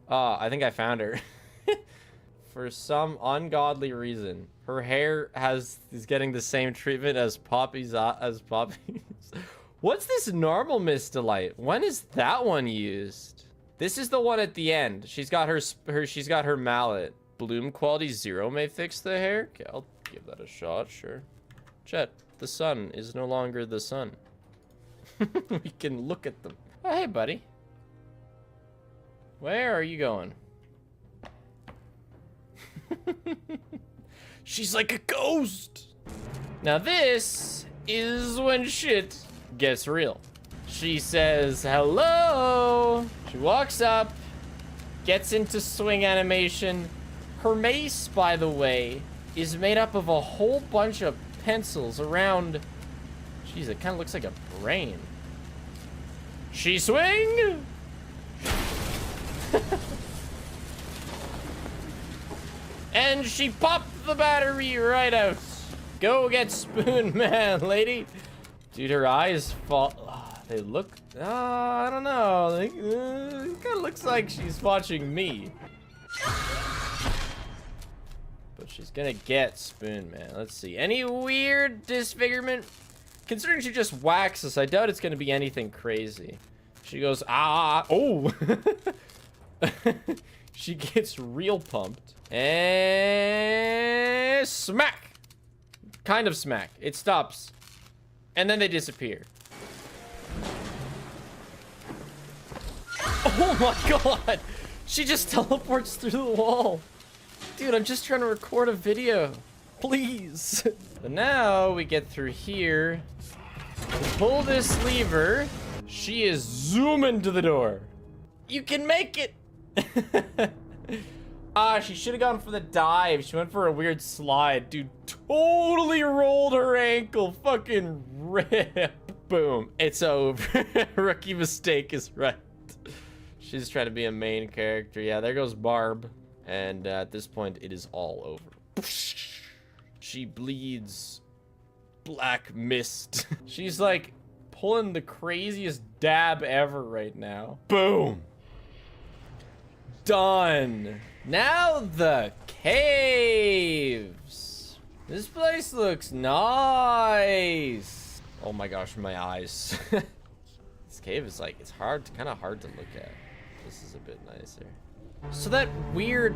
E: I think I found her. For some ungodly reason, her hair is getting the same treatment as Poppy's. What's this normal Miss Delight? When is that one used? This is the one at the end. She's got her mallet. Bloom quality 0 may fix the hair. Okay, I'll give that a shot. Sure. Chet, the sun is no longer the sun. We can look at them. Oh, hey, buddy. Where are you going? She's like a ghost. Now this is when shit gets real. She says hello. She walks up, gets into swing animation. Her mace, by the way, is made up of a whole bunch of pencils around. Jeez, it kind of looks like a brain. She swing. And she popped the battery right out. Go get Spoon Man, lady. Dude, her eyes fall. They look. I don't know. It kind of looks like she's watching me. But she's gonna get Spoon Man. Let's see. Any weird disfigurement? Considering she just waxes, I doubt it's gonna be anything crazy. She goes, oh. She gets real pumped. And smack. Kind of smack. It stops. And then they disappear. Oh my god. She just teleports through the wall. Dude, I'm just trying to record a video. Please. But now we get through here. Pull this lever. She is zooming to the door. You can make it. She should have gone for the dive. She went for a weird slide. Dude, totally rolled her ankle. Fucking rip. Boom. It's over. Rookie mistake is right. She's trying to be a main character. Yeah, there goes Barb. And at this point, it is all over. She bleeds black mist. She's like pulling the craziest dab ever right now. Boom. Done. Now the caves. This place looks nice. Oh my gosh, my eyes. This cave is like, it's kind of hard to look at. This is a bit nicer. So that weird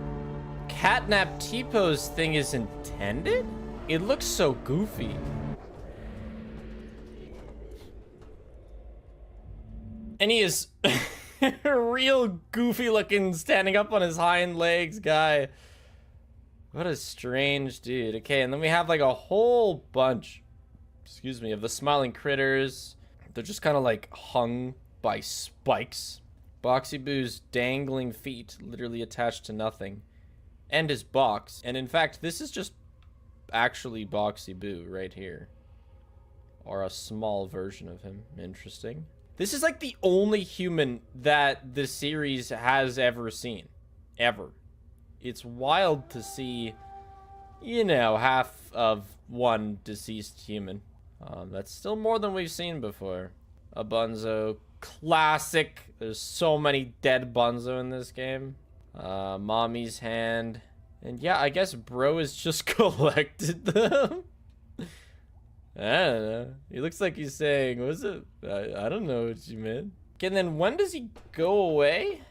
E: catnap T-pose thing is intended? It looks so goofy. And he is a real goofy looking standing up on his hind legs guy. What a strange dude. Okay, and then we have like a whole bunch, excuse me, of the smiling critters. They're just kind of like hung by spikes. Boxy Boo's dangling feet literally attached to nothing. And his box. And in fact, this is just actually Boxy Boo right here. Or a small version of him. Interesting. This is like the only human that the series has ever seen. Ever. It's wild to see, you know, half of one deceased human. That's still more than we've seen before. A Bunzo. Classic. There's so many dead Bunzo in this game. Mommy's hand. And yeah, I guess bro has just collected them. I don't know. He looks like he's saying, what's it? I don't know what you meant. Okay, and then when does he go away?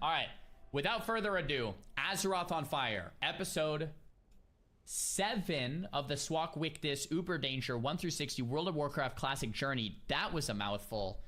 I: All right, without further ado, Azeroth on Fire, episode 7 of the Swak Wictus Uber Danger 1 through 60 World of Warcraft Classic Journey. That was a mouthful.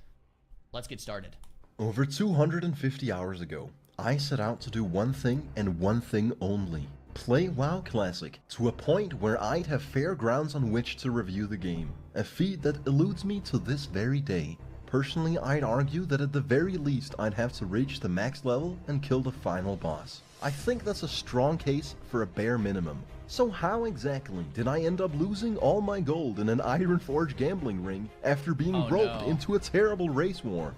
I: Let's get started.
J: Over 250 hours ago, I set out to do one thing and one thing only. Play WoW Classic to a point where I'd have fair grounds on which to review the game. A feat that eludes me to this very day. Personally, I'd argue that at the very least I'd have to reach the max level and kill the final boss. I think that's a strong case for a bare minimum. So how exactly did I end up losing all my gold in an Ironforge gambling ring after being roped into a terrible race war?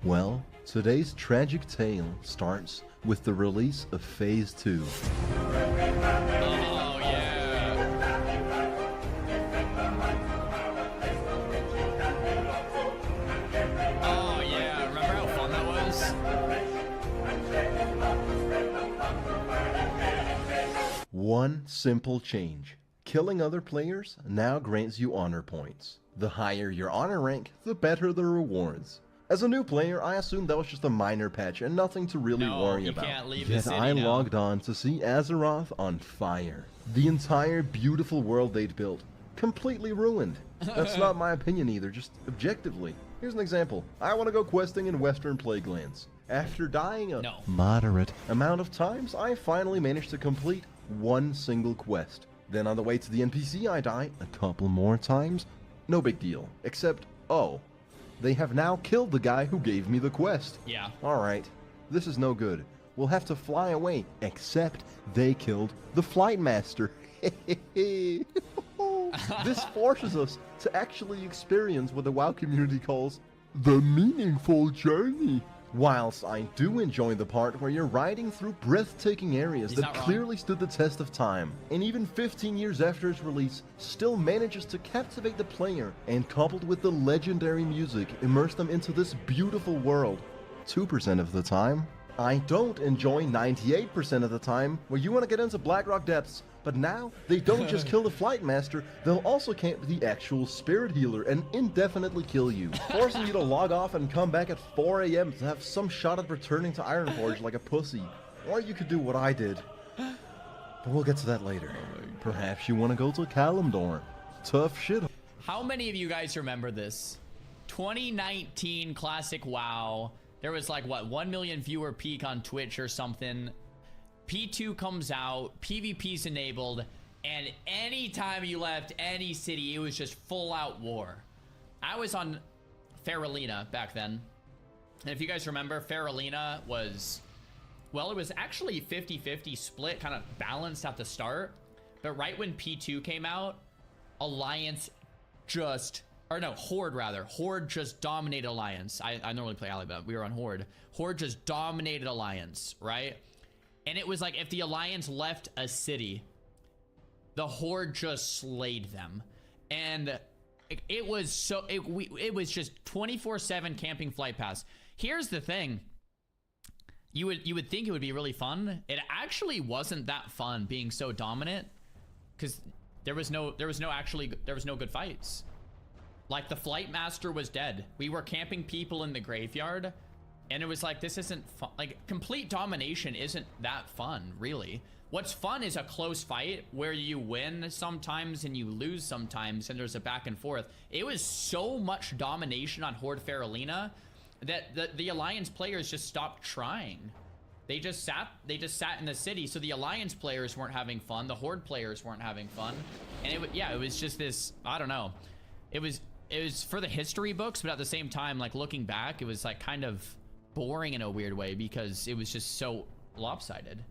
J: Well, today's tragic tale starts with the release of Phase 2. One simple change. Killing other players now grants you honor points. The higher your honor rank, the better the rewards. As a new player, I assumed that was just a minor patch and nothing to really worry about. Yet I logged on to see Azeroth on fire. The entire beautiful world they'd built, completely ruined. That's not my opinion either, just objectively. Here's an example. I want to go questing in Western Plaguelands. After dying a moderate amount of times, I finally managed to complete one single quest. Then on the way to the NPC I die a couple more times. No big deal. Except, oh, they have now killed the guy who gave me the quest.
I: Yeah.
J: Alright, this is no good. We'll have to fly away. Except they killed the flight master. This forces us to actually experience what the WoW community calls the meaningful journey. Whilst I do enjoy the part where you're riding through breathtaking areas that clearly stood the test of time, and even 15 years after its release, still manages to captivate the player, and coupled with the legendary music, immerse them into this beautiful world 2% of the time, I don't enjoy 98% of the time where you want to get into Blackrock Depths, But now, they don't just kill the Flight Master, they'll also camp the actual Spirit Healer and indefinitely kill you, forcing you to log off and come back at 4 AM to have some shot at returning to Ironforge like a pussy. Or you could do what I did. But we'll get to that later. Perhaps you want to go to Calibur. Tough shit.
I: How many of you guys remember this? 2019 classic WoW. There was like, what, 1 million viewer peak on Twitch or something. P2 comes out, PvP's enabled, and anytime you left any city, it was just full out war. I was on Faralina back then. And if you guys remember, Faralina was, well, it was actually 50-50 split, kind of balanced at the start. But right when P2 came out, Alliance just, or no, Horde rather. Horde just dominated Alliance. I normally play Ally, but we were on Horde. Horde just dominated Alliance, right? And it was like if the Alliance left a city, the Horde just slayed them. And it was so, it was just 24/7 camping flight pass. Here's the thing. You would think it would be really fun. It actually wasn't that fun being so dominant, because there was no good fights. Like, the Flight Master was dead. We were camping people in the graveyard, and it was like, this isn't fun. Like, complete domination isn't that fun, really. What's fun is a close fight where you win sometimes and you lose sometimes, and there's a back and forth. It was so much domination on Horde Faralina that the Alliance players just stopped trying. They just sat in the city, so the Alliance players weren't having fun, the Horde players weren't having fun, and it was just this, I don't know. It was for the history books, but at the same time, like, looking back, it was like kind of boring in a weird way because it was just so lopsided.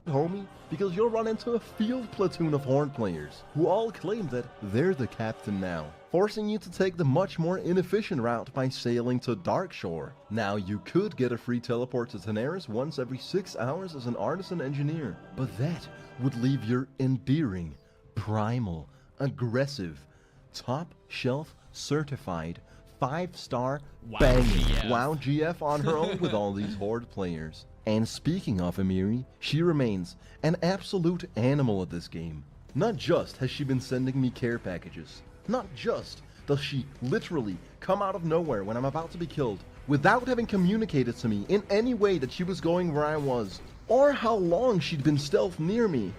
J: Homie, because you'll run into a field platoon of Horde players who all claim that they're the captain now, forcing you to take the much more inefficient route by sailing to Darkshore. Now, you could get a free teleport to Teneris once every 6 hours as an artisan engineer, but that would leave your endearing, primal, aggressive, top shelf certified 5-star banging WoW GF on her own with all these Horde players. And speaking of Amiri, she remains an absolute animal at this game. Not just has she been sending me care packages, not just does she literally come out of nowhere when I'm about to be killed without having communicated to me in any way that she was going where I was, or how long she'd been stealth near me.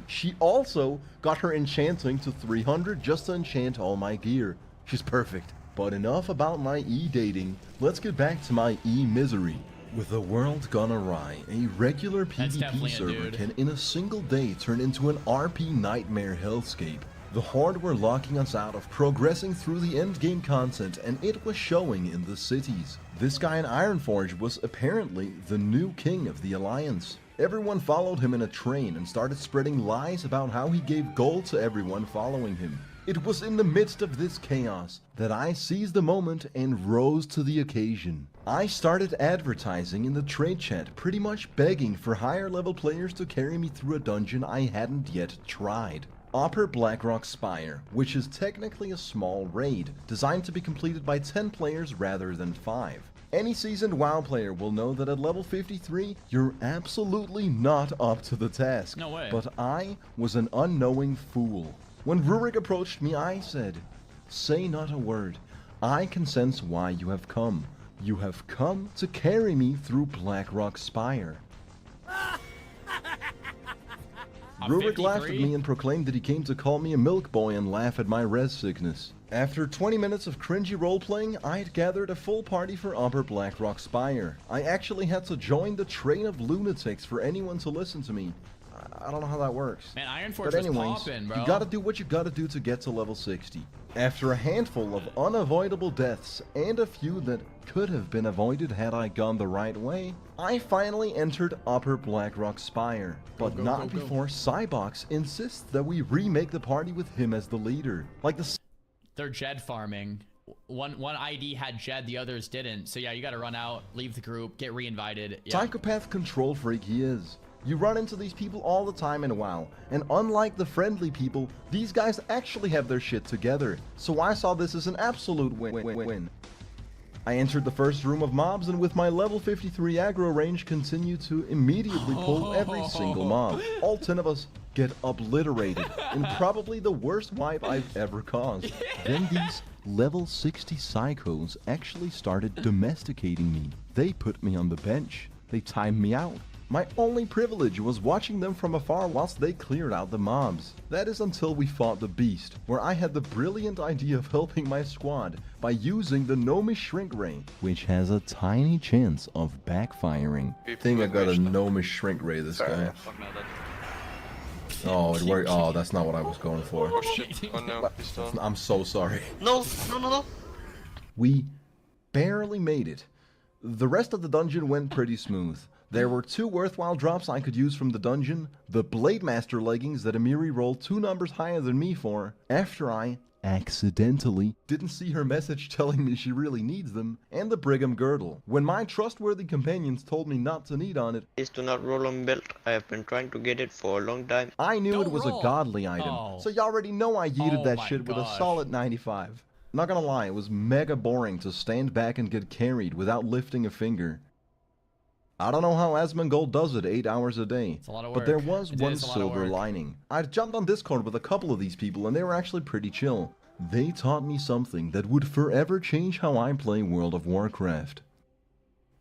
J: She also got her enchanting to 300 just to enchant all my gear. She's perfect. But enough about my e-dating, let's get back to my e-misery. With the world gone awry, a regular PvP server can in a single day turn into an RP nightmare hellscape. The Horde were locking us out of progressing through the endgame content, and it was showing in the cities. This guy in Ironforge was apparently the new king of the Alliance. Everyone followed him in a train and started spreading lies about how he gave gold to everyone following him. It was in the midst of this chaos that I seized the moment and rose to the occasion. I started advertising in the trade chat, pretty much begging for higher level players to carry me through a dungeon I hadn't yet tried. Upper Blackrock Spire, which is technically a small raid, designed to be completed by 10 players rather than 5. Any seasoned WoW player will know that at level 53, you're absolutely not up to the task.
I: No way.
J: But I was an unknowing fool. When Rurik approached me, I said, "Say not a word. I can sense why you have come. You have come to carry me through Blackrock Spire." Rurik laughed at me and proclaimed that he came to call me a milk boy and laugh at my res sickness. After 20 minutes of cringy roleplaying, I had gathered a full party for Upper Blackrock Spire. I actually had to join the train of lunatics for anyone to listen to me. I don't know how that works.
I: Man, Ironforge
J: But anyways,
I: was poppin', bro.
J: you gotta do what you gotta do to get to level 60. After a handful of unavoidable deaths, and a few that could have been avoided had I gone the right way, I finally entered Upper Blackrock Spire. But not before Cybox insists that we remake the party with him as the leader. Like the...
I: They're Jed farming. One ID had Jed, the others didn't. So yeah, you gotta run out, leave the group, get re-invited. Yeah.
J: Psychopath control freak he is. You run into these people all the time in WoW, and unlike the friendly people, these guys actually have their shit together. So I saw this as an absolute win-win-win. I entered the first room of mobs and with my level 53 aggro range continued to immediately pull every single mob. All 10 of us get obliterated in probably the worst wipe I've ever caused. Then these level 60 psychos actually started domesticating me. They put me on the bench. They timed me out. My only privilege was watching them from afar whilst they cleared out the mobs. That is until we fought the beast, where I had the brilliant idea of helping my squad by using the Gnomish Shrink Ray, which has a tiny chance of backfiring. I think I got a Gnomish Shrink Ray this guy. Oh, it worked. Oh, that's not what I was going for.
K: Oh shit. Oh no, he's done.
J: I'm so sorry.
K: No, no, no, no.
J: We barely made it. The rest of the dungeon went pretty smooth. There were 2 worthwhile drops I could use from the dungeon, the Blade Master leggings that Amiri rolled 2 numbers higher than me for, after I accidentally didn't see her message telling me she really needs them, and the Brigham Girdle, when my trustworthy companions told me not to need on it.
G: Is to not roll on belt. I have been trying to get it for a long time.
J: I knew it was a godly item, so you already know I yeeted that shit with a solid 95. Not gonna lie, it was mega boring to stand back and get carried without lifting a finger. I don't know how Asmongold does it 8 hours a day,
I: It's a lot of
J: but
I: work.
J: there was
I: It
J: one
I: is a lot of
J: silver
I: work.
J: lining. I jumped on Discord with a couple of these people and they were actually pretty chill. They taught me something that would forever change how I play World of Warcraft.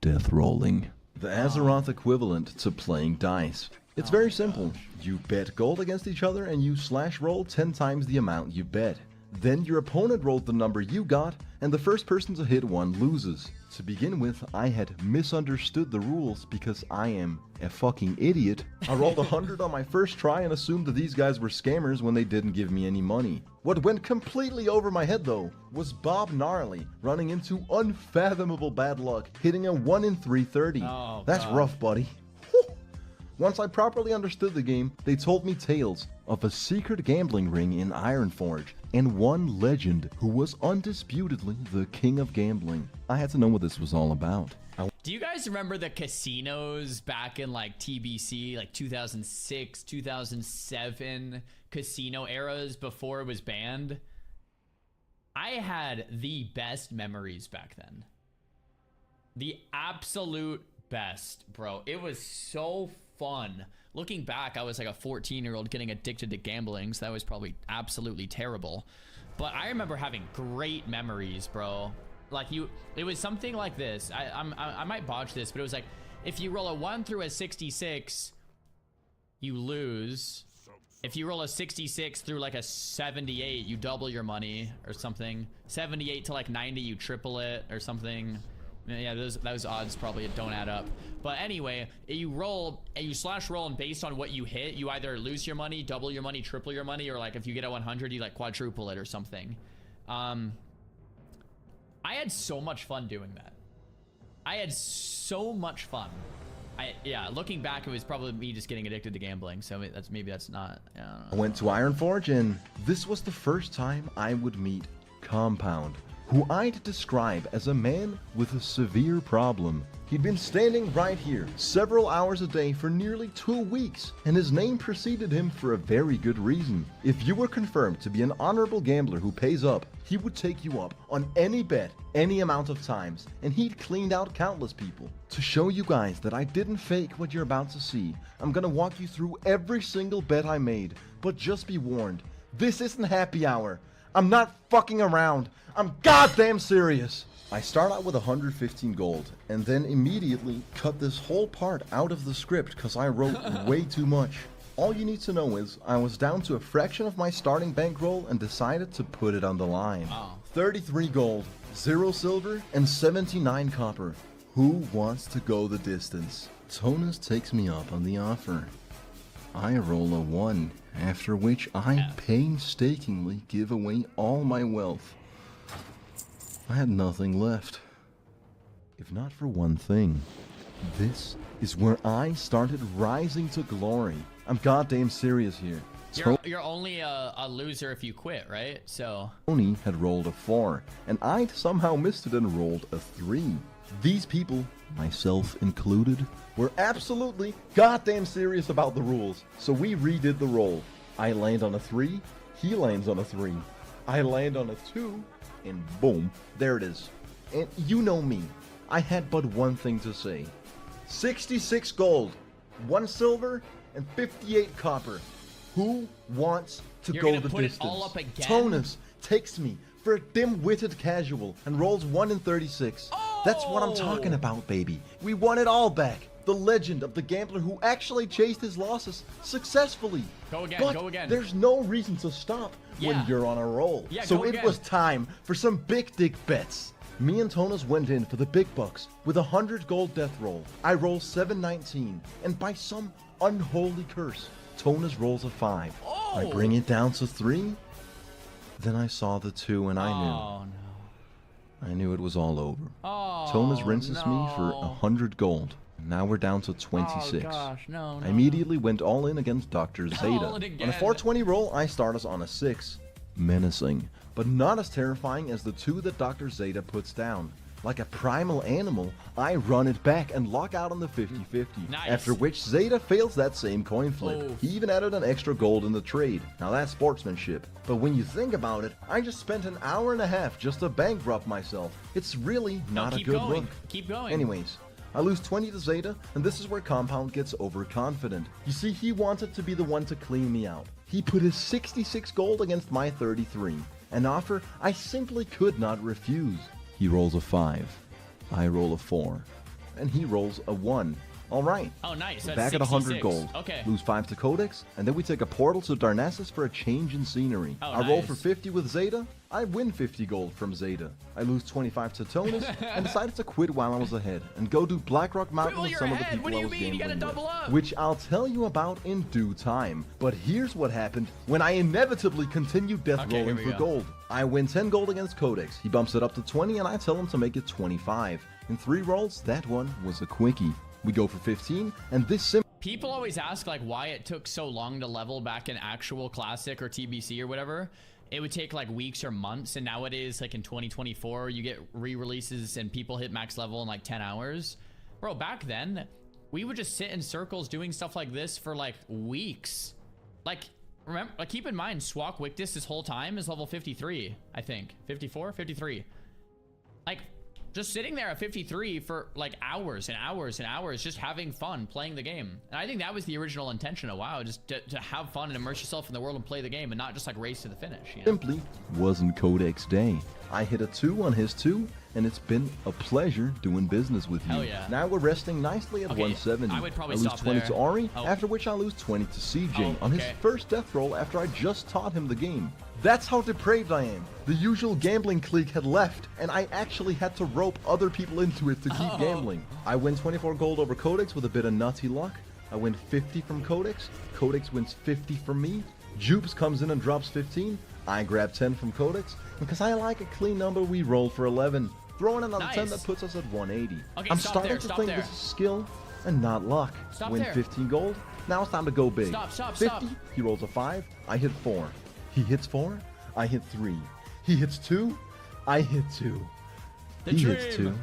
J: Death rolling. The Azeroth equivalent to playing dice. It's very simple. You bet gold against each other and you slash roll 10 times the amount you bet. Then your opponent rolled the number you got, and the first person to hit one loses. To begin with, I had misunderstood the rules because I am a fucking idiot. I rolled 100 on my first try and assumed that these guys were scammers when they didn't give me any money. What went completely over my head though was Bob Gnarly running into unfathomable bad luck, hitting a 1 in 330.
I: Oh,
J: That's
I: God.
J: rough, buddy. Once I properly understood the game, they told me tales of a secret gambling ring in Ironforge and one legend who was undisputedly the king of gambling. I had to know what this was all about.
I: Do you guys remember the casinos back in like TBC, like 2006, 2007 casino eras before it was banned? I had the best memories back then. The absolute best, bro. It was so fun. Looking back, I was like a 14-year-old getting addicted to gambling, so that was probably absolutely terrible. But I remember having great memories, bro. Like it was something like this. I might botch this, but it was like if you roll a 1 through a 66, you lose. If you roll a 66 through like a 78, you double your money or something. 78 to like 90, you triple it or something. Yeah, those odds probably don't add up. But anyway, you roll and you slash roll, and based on what you hit, you either lose your money, double your money, triple your money, or like if you get a 100, you like quadruple it or something. I had so much fun doing that. I had so much fun. Yeah, looking back, it was probably me just getting addicted to gambling. So maybe that's not. I don't know.
J: I went to Ironforge, and this was the first time I would meet Compound, who I'd describe as a man with a severe problem. He'd been standing right here several hours a day for nearly 2 weeks, and his name preceded him for a very good reason. If you were confirmed to be an honorable gambler who pays up, he would take you up on any bet, any amount of times, and he'd cleaned out countless people. To show you guys that I didn't fake what you're about to see, I'm gonna walk you through every single bet I made, but just be warned, this isn't happy hour. I'm not fucking around. I'm goddamn serious. I start out with 115 gold, and then immediately cut this whole part out of the script because I wrote way too much. All you need to know is, I was down to a fraction of my starting bankroll and decided to put it on the line. 33 gold, 0 silver, and 79 copper. Who wants to go the distance? Tonus takes me up on the offer. I roll a 1, after which I painstakingly give away all my wealth. I had nothing left. If not for one thing, this is where I started rising to glory. I'm goddamn serious here.
I: You're only a loser if you quit, right? So
J: Tony had rolled a 4, and I'd somehow missed it and rolled a 3. These people, myself included, were absolutely goddamn serious about the rules, so we redid the roll. I land on a 3, he lands on a 3. I land on a 2, and boom, there it is. And you know me, I had but one thing to say. 66 gold, 1 silver, and 58 copper. Who wants to
I: You're
J: go
I: gonna
J: the
I: put it
J: distance?
I: all up again?
J: Tonus takes me for a dim-witted casual and rolls 1 in 36. That's what I'm talking about, baby. We won it all back. The legend of the gambler who actually chased his losses successfully.
I: Go again,
J: But
I: go again.
J: there's no reason to stop when
I: Yeah.
J: you're on a roll.
I: Yeah,
J: so
I: go
J: it
I: again.
J: was time for some big dick bets. Me and Tonus went in for the big bucks with a 100 gold death roll. I roll 719, and by some unholy curse, Tonus rolls a 5. I bring it down to 3. Then I saw the 2 and I knew.
I: Oh no.
J: I knew it was all over.
I: Oh,
J: Tonus rinses me for
I: no.
J: 100 gold. Now we're down to 26.
I: Oh gosh, no,
J: I immediately went all in against Dr. Zeta.
I: All
J: On
I: in
J: a
I: again.
J: 420 roll, I start us on a 6. Menacing, but not as terrifying as the 2 that Dr. Zeta puts down. Like a primal animal, I run it back and lock out on the 50-50.
I: Nice.
J: After which Zeta fails that same coin flip.
I: Oof.
J: He even added an extra gold in the trade. Now that's sportsmanship. But when you think about it, I just spent an hour and a half just to bankrupt myself. It's really not a
I: keep
J: good
I: going.
J: look.
I: Keep going.
J: Anyways, I lose 20 to Zeta, and this is where Compound gets overconfident. You see, he wanted to be the one to clean me out. He put his 66 gold against my 33, an offer I simply could not refuse. He rolls a 5, I roll a 4, and he rolls a 1. Alright,
I: Oh, nice.
J: we're
I: That's
J: back at 100
I: 66.
J: gold.
I: Okay.
J: Lose 5 to Codex, and then we take a portal to Darnassus for a change in scenery.
I: Oh,
J: I roll
I: nice.
J: for 50 with Zeta. I win 50 gold from Zeta. I lose 25 to Tonus, and decided to quit while I was ahead and go do Blackrock Mountain
I: While
J: with
I: you're
J: some of the
I: ahead?
J: people
I: What do
J: I
I: you
J: was
I: mean? You
J: gambling
I: gotta
J: with,
I: double up.
J: which I'll tell you about in due time. But here's what happened when I inevitably continued death
I: Okay,
J: rolling
I: here we
J: for
I: go.
J: gold. I win 10 gold against Codex. He bumps it up to 20, and I tell him to make it 25. In 3 rolls, that one was a quickie. We go for 15, and this
I: People always ask like why it took so long to level back in actual classic or TBC or whatever. It would take like weeks or months, and nowadays like in 2024 you get re-releases and people hit max level in like 10 hours. Bro, back then we would just sit in circles doing stuff like this for like weeks. Like remember, like keep in mind Swak Wictus this whole time is level 53, I think. 54, 53. Like just sitting there at 53 for like hours and hours and hours, just having fun playing the game. And I think that was the original intention of WoW, just to have fun and immerse yourself in the world and play the game and not just like race to the finish. You know?
J: simply wasn't Codex day. I hit a 2 on his 2, and it's been a pleasure doing business with you.
I: Hell yeah.
J: Now we're resting nicely at
I: Okay,
J: 170.
I: I would probably
J: lose
I: stop
J: 20
I: there.
J: to Ari,
I: Oh.
J: after which I lose 20 to CJ
I: Oh,
J: on his
I: okay.
J: first death roll after I just taught him the game. That's how depraved I am. The usual gambling clique had left, and I actually had to rope other people into it to keep
I: Oh.
J: gambling. I win 24 gold over Codex with a bit of nutty luck. I win 50 from Codex. Codex wins 50 from me. Jupes comes in and drops 15. I grab 10 from Codex. Because I like a clean number, we roll for 11. Throw in another 10
I: Nice.
J: that puts us at 180.
I: Okay,
J: I'm
I: stop
J: starting
I: there,
J: to
I: stop
J: think
I: there.
J: this is skill and not luck.
I: Stop
J: Win
I: there.
J: 15 gold. Now it's time to go big.
I: Stop,
J: 50, he rolls a 5. I hit 4. He hits 4. I hit 3. He hits 2. I hit 2.
I: The
J: He hits
I: dream.
J: 2.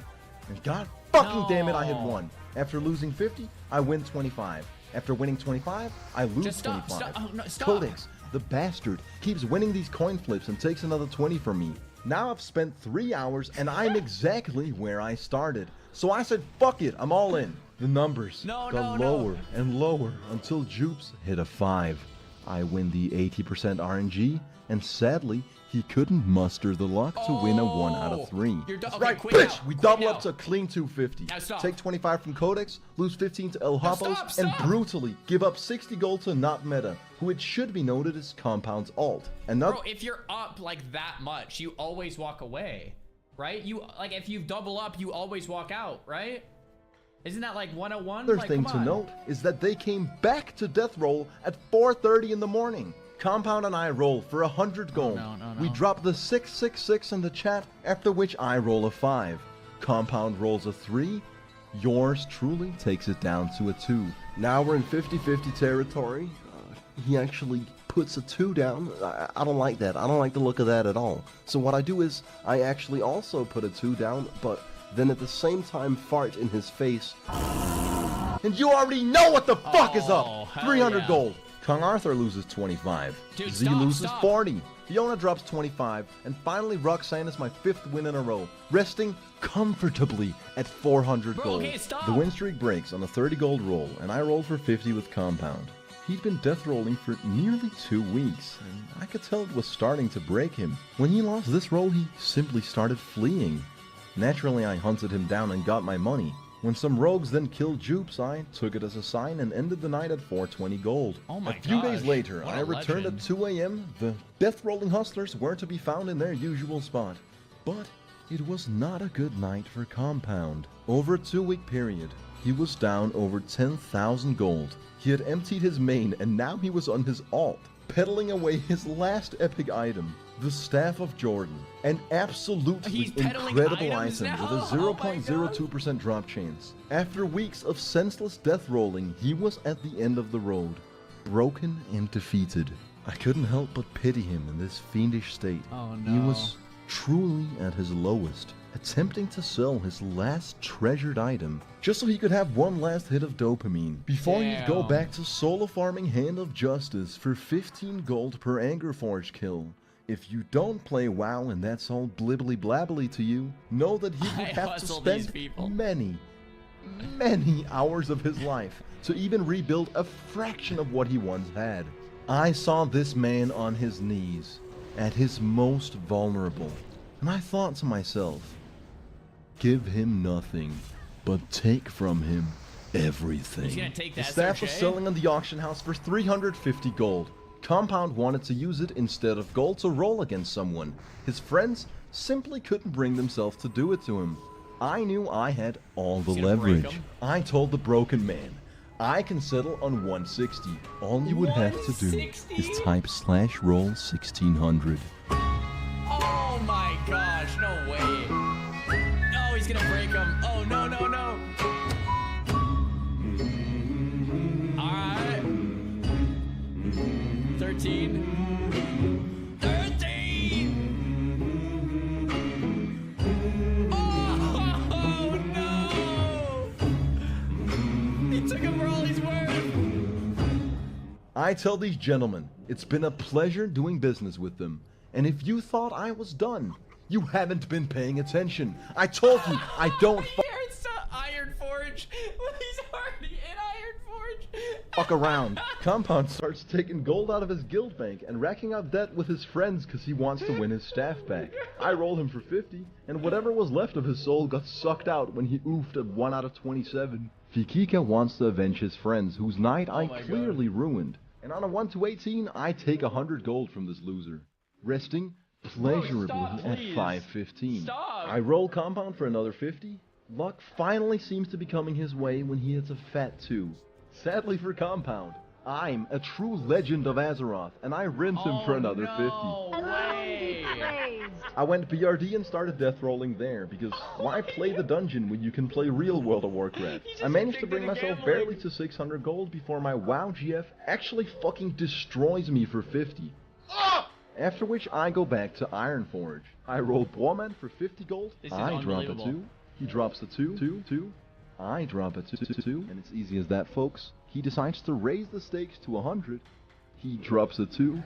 J: And god fucking damn it, I hit
I: No.
J: 1. After losing 50, I win 25. After winning 25, I lose
I: Just stop,
J: 25.
I: stop. Oh, no, stop.
J: Codex, the bastard, keeps winning these coin flips and takes another 20 from me. Now I've spent 3 hours and I'm exactly where I started. So I said, fuck it, I'm all in. The numbers
I: No,
J: go
I: no,
J: lower and lower until Jupes hit a 5. I win the 80% RNG, and sadly, he couldn't muster the luck to win a 1 out of 3.
I: You're
J: That's
I: okay,
J: right,
I: quit
J: bitch!
I: now,
J: We
I: quit
J: double
I: now.
J: up to a clean 250.
I: Now stop.
J: Take 25 from Codex, lose 15 to El Hopos,
I: stop,
J: and
I: stop.
J: brutally give up 60 gold to Not Meta, who it should be noted is Compound's alt. And not
I: Bro, if you're up like that much, you always walk away, right? You like if you double up, you always walk out, right? Isn't that like 101?
J: other
I: Like,
J: thing
I: come
J: to
I: on.
J: note is that they came back to death roll at 4:30 in the morning. Compound and I roll for 100 gold.
I: no, no,
J: We
I: no.
J: drop the 666 in the chat, after which I roll a 5. Compound rolls a 3. Yours truly takes it down to a 2. Now we're in 50-50 territory. He actually puts a 2 down. I don't like that. I don't like the look of that at all. So what I do is I actually also put a 2 down, but then at the same time fart in his face. And you already know what the fuck is
I: Oh,
J: up!
I: hell
J: 300
I: yeah.
J: gold. Kong Arthur loses 25.
I: Dude,
J: Z
I: stop,
J: loses
I: stop.
J: 40. Fiona drops 25, and finally Roxanne is my 5th win in a row, resting comfortably at 400 gold.
I: okay, stop.
J: The win streak breaks on a 30 gold roll, and I roll for 50 with Compound. He'd been death rolling for nearly 2 weeks, and I could tell it was starting to break him. When he lost this roll, he simply started fleeing. Naturally, I hunted him down and got my money. When some rogues then killed Jupes, I took it as a sign and ended the night at 420 gold.
I: Oh my
J: A few days
I: gosh,
J: later,
I: what
J: I
I: a
J: returned
I: legend.
J: at 2 a.m. The death-rolling hustlers weren't to be found in their usual spot. But it was not a good night for Compound. Over a 2-week period, he was down over 10,000 gold. He had emptied his main, and now he was on his alt, peddling away his last epic item, the Staff of Jordan. An absolutely
I: He's peddling
J: incredible
I: items
J: item
I: now?
J: with a 0.02% drop chance. After weeks of senseless death rolling, he was at the end of the road, broken and defeated. I couldn't help but pity him in this fiendish state.
I: Oh
J: He was truly at his lowest, attempting to sell his last treasured item just so he could have one last hit of dopamine before he'd go
I: Damn.
J: back to solo farming Hand of Justice for 15 gold per Angerforge kill. If you don't play WoW and that's all blibbly blabbly to you, know that he would
I: I
J: have to
I: hustle these
J: spend
I: people.
J: many hours of his life to even rebuild a fraction of what he once had. I saw this man on his knees, at his most vulnerable, and I thought to myself, give him nothing, but take from him everything.
I: He's gonna take
J: The
I: that
J: staff was
I: SOJ?
J: selling on the auction house for 350 gold. Compound wanted to use it instead of gold to roll against someone. His friends simply couldn't bring themselves to do it to him. I knew I had all the
I: He's gonna break
J: leverage.
I: him.
J: I told the broken man, I can settle on 160. All you would have to do
I: 160?
J: is type /roll 1600.
I: Oh my gosh, no way. No, he's gonna break him. Oh, no, no, no. Alright. 13. 13! Oh, no! He took him for all he's worth.
J: I tell these gentlemen, it's been a pleasure doing business with them. And if you thought I was done, you haven't been paying attention. I told you, I don't
I: It's Iron Forge. He's already in Iron Forge.
J: fuck around. Compound starts taking gold out of his guild bank and racking out debt with his friends because he wants to win his staff back. I roll him for 50, and whatever was left of his soul got sucked out when he oofed at 1 out of 27. Fikika wants to avenge his friends, whose night I
I: my
J: clearly ruined. And on a 1 to 18, I take 100 gold from this loser, resting pleasurably
I: stop,
J: at
I: please.
J: 515.
I: Stop.
J: I roll Compound for another 50. Luck finally seems to be coming his way when he hits a fat 2. Sadly for Compound, I'm a true legend of Azeroth, and I rinse him for another 50.
I: No way.
J: I went BRD and started death rolling there, because why play the dungeon when you can play real World of Warcraft? I managed to bring myself barely to 600 gold before my WoW GF actually fucking destroys me for 50. After which I go back to Ironforge. I roll Boorman for 50 gold,
I: This is
J: I drop a
I: unbelievable.
J: 2, he drops a 2, I drop a 2, and it's easy as that, folks. He decides to raise the stakes to 100, he drops a 2.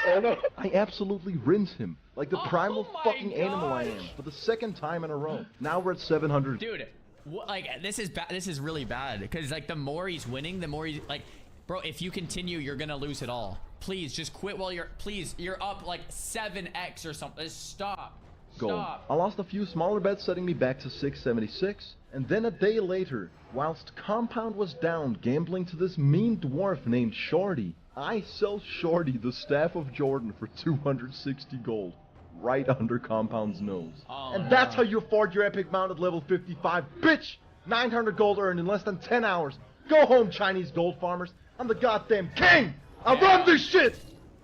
J: Oh no! I absolutely rinse him, like the primal
I: my
J: fucking animal I am,
I: gosh.
J: for the 2nd time in a row. Now we're at 700.
I: Dude, like this is bad. This is really bad because like the more he's winning, the more he's like, bro. If you continue, you're gonna lose it all. Please, just quit while you're. Please, you're up like 7x or something. Just stop.
J: Gold.
I: Stop.
J: I lost a few smaller bets, setting me back to 676, and then a day later, whilst Compound was down gambling to this mean dwarf named Shorty, I sell Shorty the Staff of Jordan for 260 gold, right under Compound's nose.
I: Oh,
J: and
I: no.
J: that's how you afford your epic mount at level 55, bitch! 900 gold earned in less than 10 hours. Go home, Chinese gold farmers. I'm the goddamn king! I run this shit!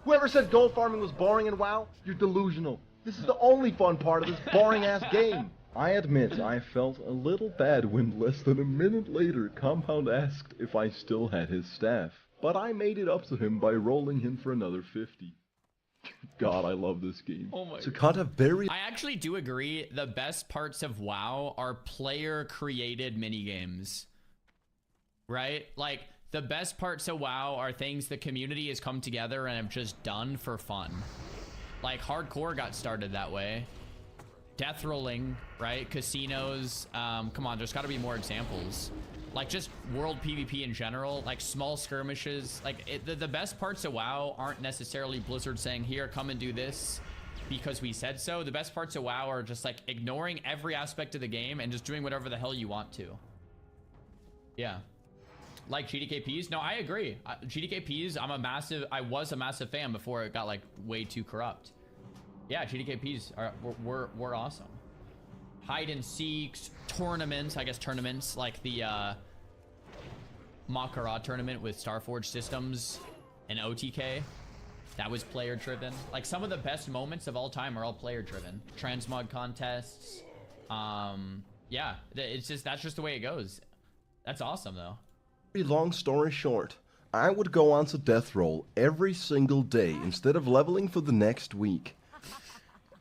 J: Whoever said gold farming was boring in WoW, you're delusional. This is the only fun part of this boring-ass game. I admit I felt a little bad when less than a minute later Compound asked if I still had his staff. But I made it up to him by rolling him for another 50. God, I love this game.
I: Oh my
J: To cut a very...
I: I actually do agree. The best parts of WoW are player-created minigames. Right? Like, The best parts of WoW are things the community has come together and have just done for fun. Like hardcore got started that way. Death rolling, right? Casinos. Come on, there's got to be more examples. Like just world PvP in general, like small skirmishes. Like the best parts of WoW aren't necessarily Blizzard saying, here, come and do this because we said so. The best parts of WoW are just like ignoring every aspect of the game and just doing whatever the hell you want to. Yeah. Like GDKPs? No, I agree. GDKPs, I was a massive fan before it got like way too corrupt. Yeah, GDKPs were awesome. Hide and seeks, tournaments, I guess tournaments like the Makara tournament with Starforge Systems and OTK. That was player driven. Like some of the best moments of all time are all player driven. Transmog contests. Yeah, it's just, that's just the way it goes. That's awesome though.
J: Long story short, I would go on to death roll every single day instead of leveling for the next week.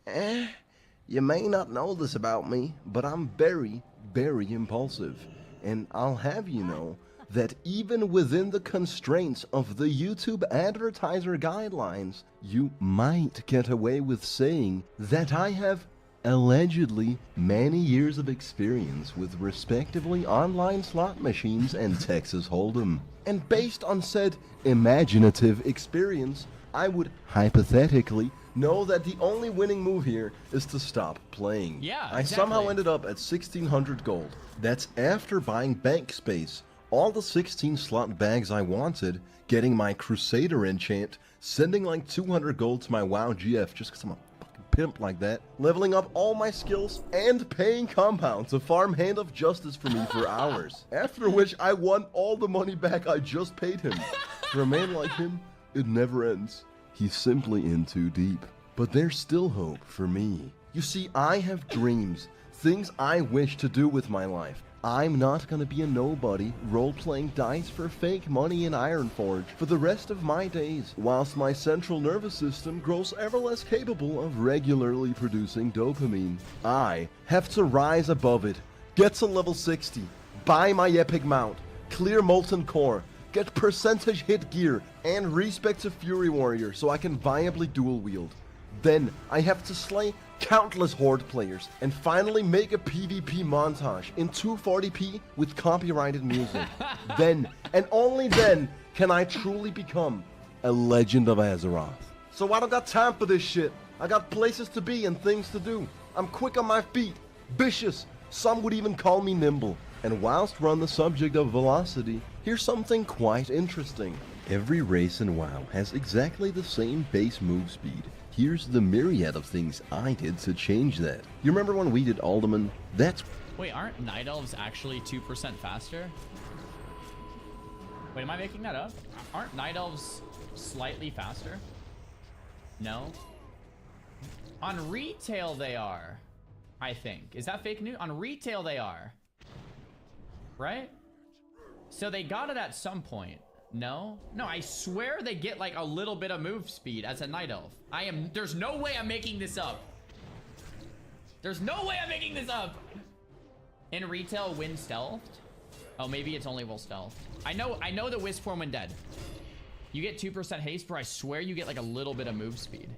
J: You may not know this about me, but I'm very, very impulsive. And I'll have you know that even within the constraints of the YouTube advertiser guidelines, you might get away with saying that I have allegedly many years of experience with respectively online slot machines and Texas Hold'em. And based on said imaginative experience, I would hypothetically know that the only winning move here is to stop playing.
I: Yeah,
J: I
I: exactly.
J: somehow ended up at 1600 gold. That's after buying bank space, all the 16 slot bags I wanted, getting my Crusader enchant, sending like 200 gold to my WoW GF just because I'm a pimp like that, leveling up all my skills, and paying Compound to farm Hand of Justice for me for hours. After which I won all the money back I just paid him. For a man like him, it never ends. He's simply in too deep. But there's still hope for me. You see, I have dreams, things I wish to do with my life. I'm not gonna be a nobody role-playing dice for fake money in Ironforge for the rest of my days, whilst my central nervous system grows ever less capable of regularly producing dopamine. I have to rise above it, get to level 60, buy my epic mount, clear Molten Core, get percentage hit gear, and respec to Fury Warrior so I can viably dual wield. Then I have to slay countless Horde players and finally make a PvP montage in 240p with copyrighted music. Then, and only then, can I truly become a Legend of Azeroth. So I don't got time for this shit. I got places to be and things to do. I'm quick on my feet, vicious, some would even call me nimble. And whilst we're on the subject of velocity, here's something quite interesting. Every race in WoW has exactly the same base move speed. Here's the myriad of things I did to change that. You remember when we did Alderman? That's...
I: Wait, aren't Night Elves actually 2% faster? Wait, am I making that up? Aren't Night Elves slightly faster? No? On retail they are, I think. Is that fake news? On retail they are. Right? So they got it at some point. No? No, I swear they get like a little bit of move speed as a Night Elf. There's no way I'm making this up. There's no way I'm making this up. In retail, win stealthed? Oh, maybe it's only while stealth. I know the Wisp form when dead. You get 2% haste, but I swear you get like a little bit of move speed.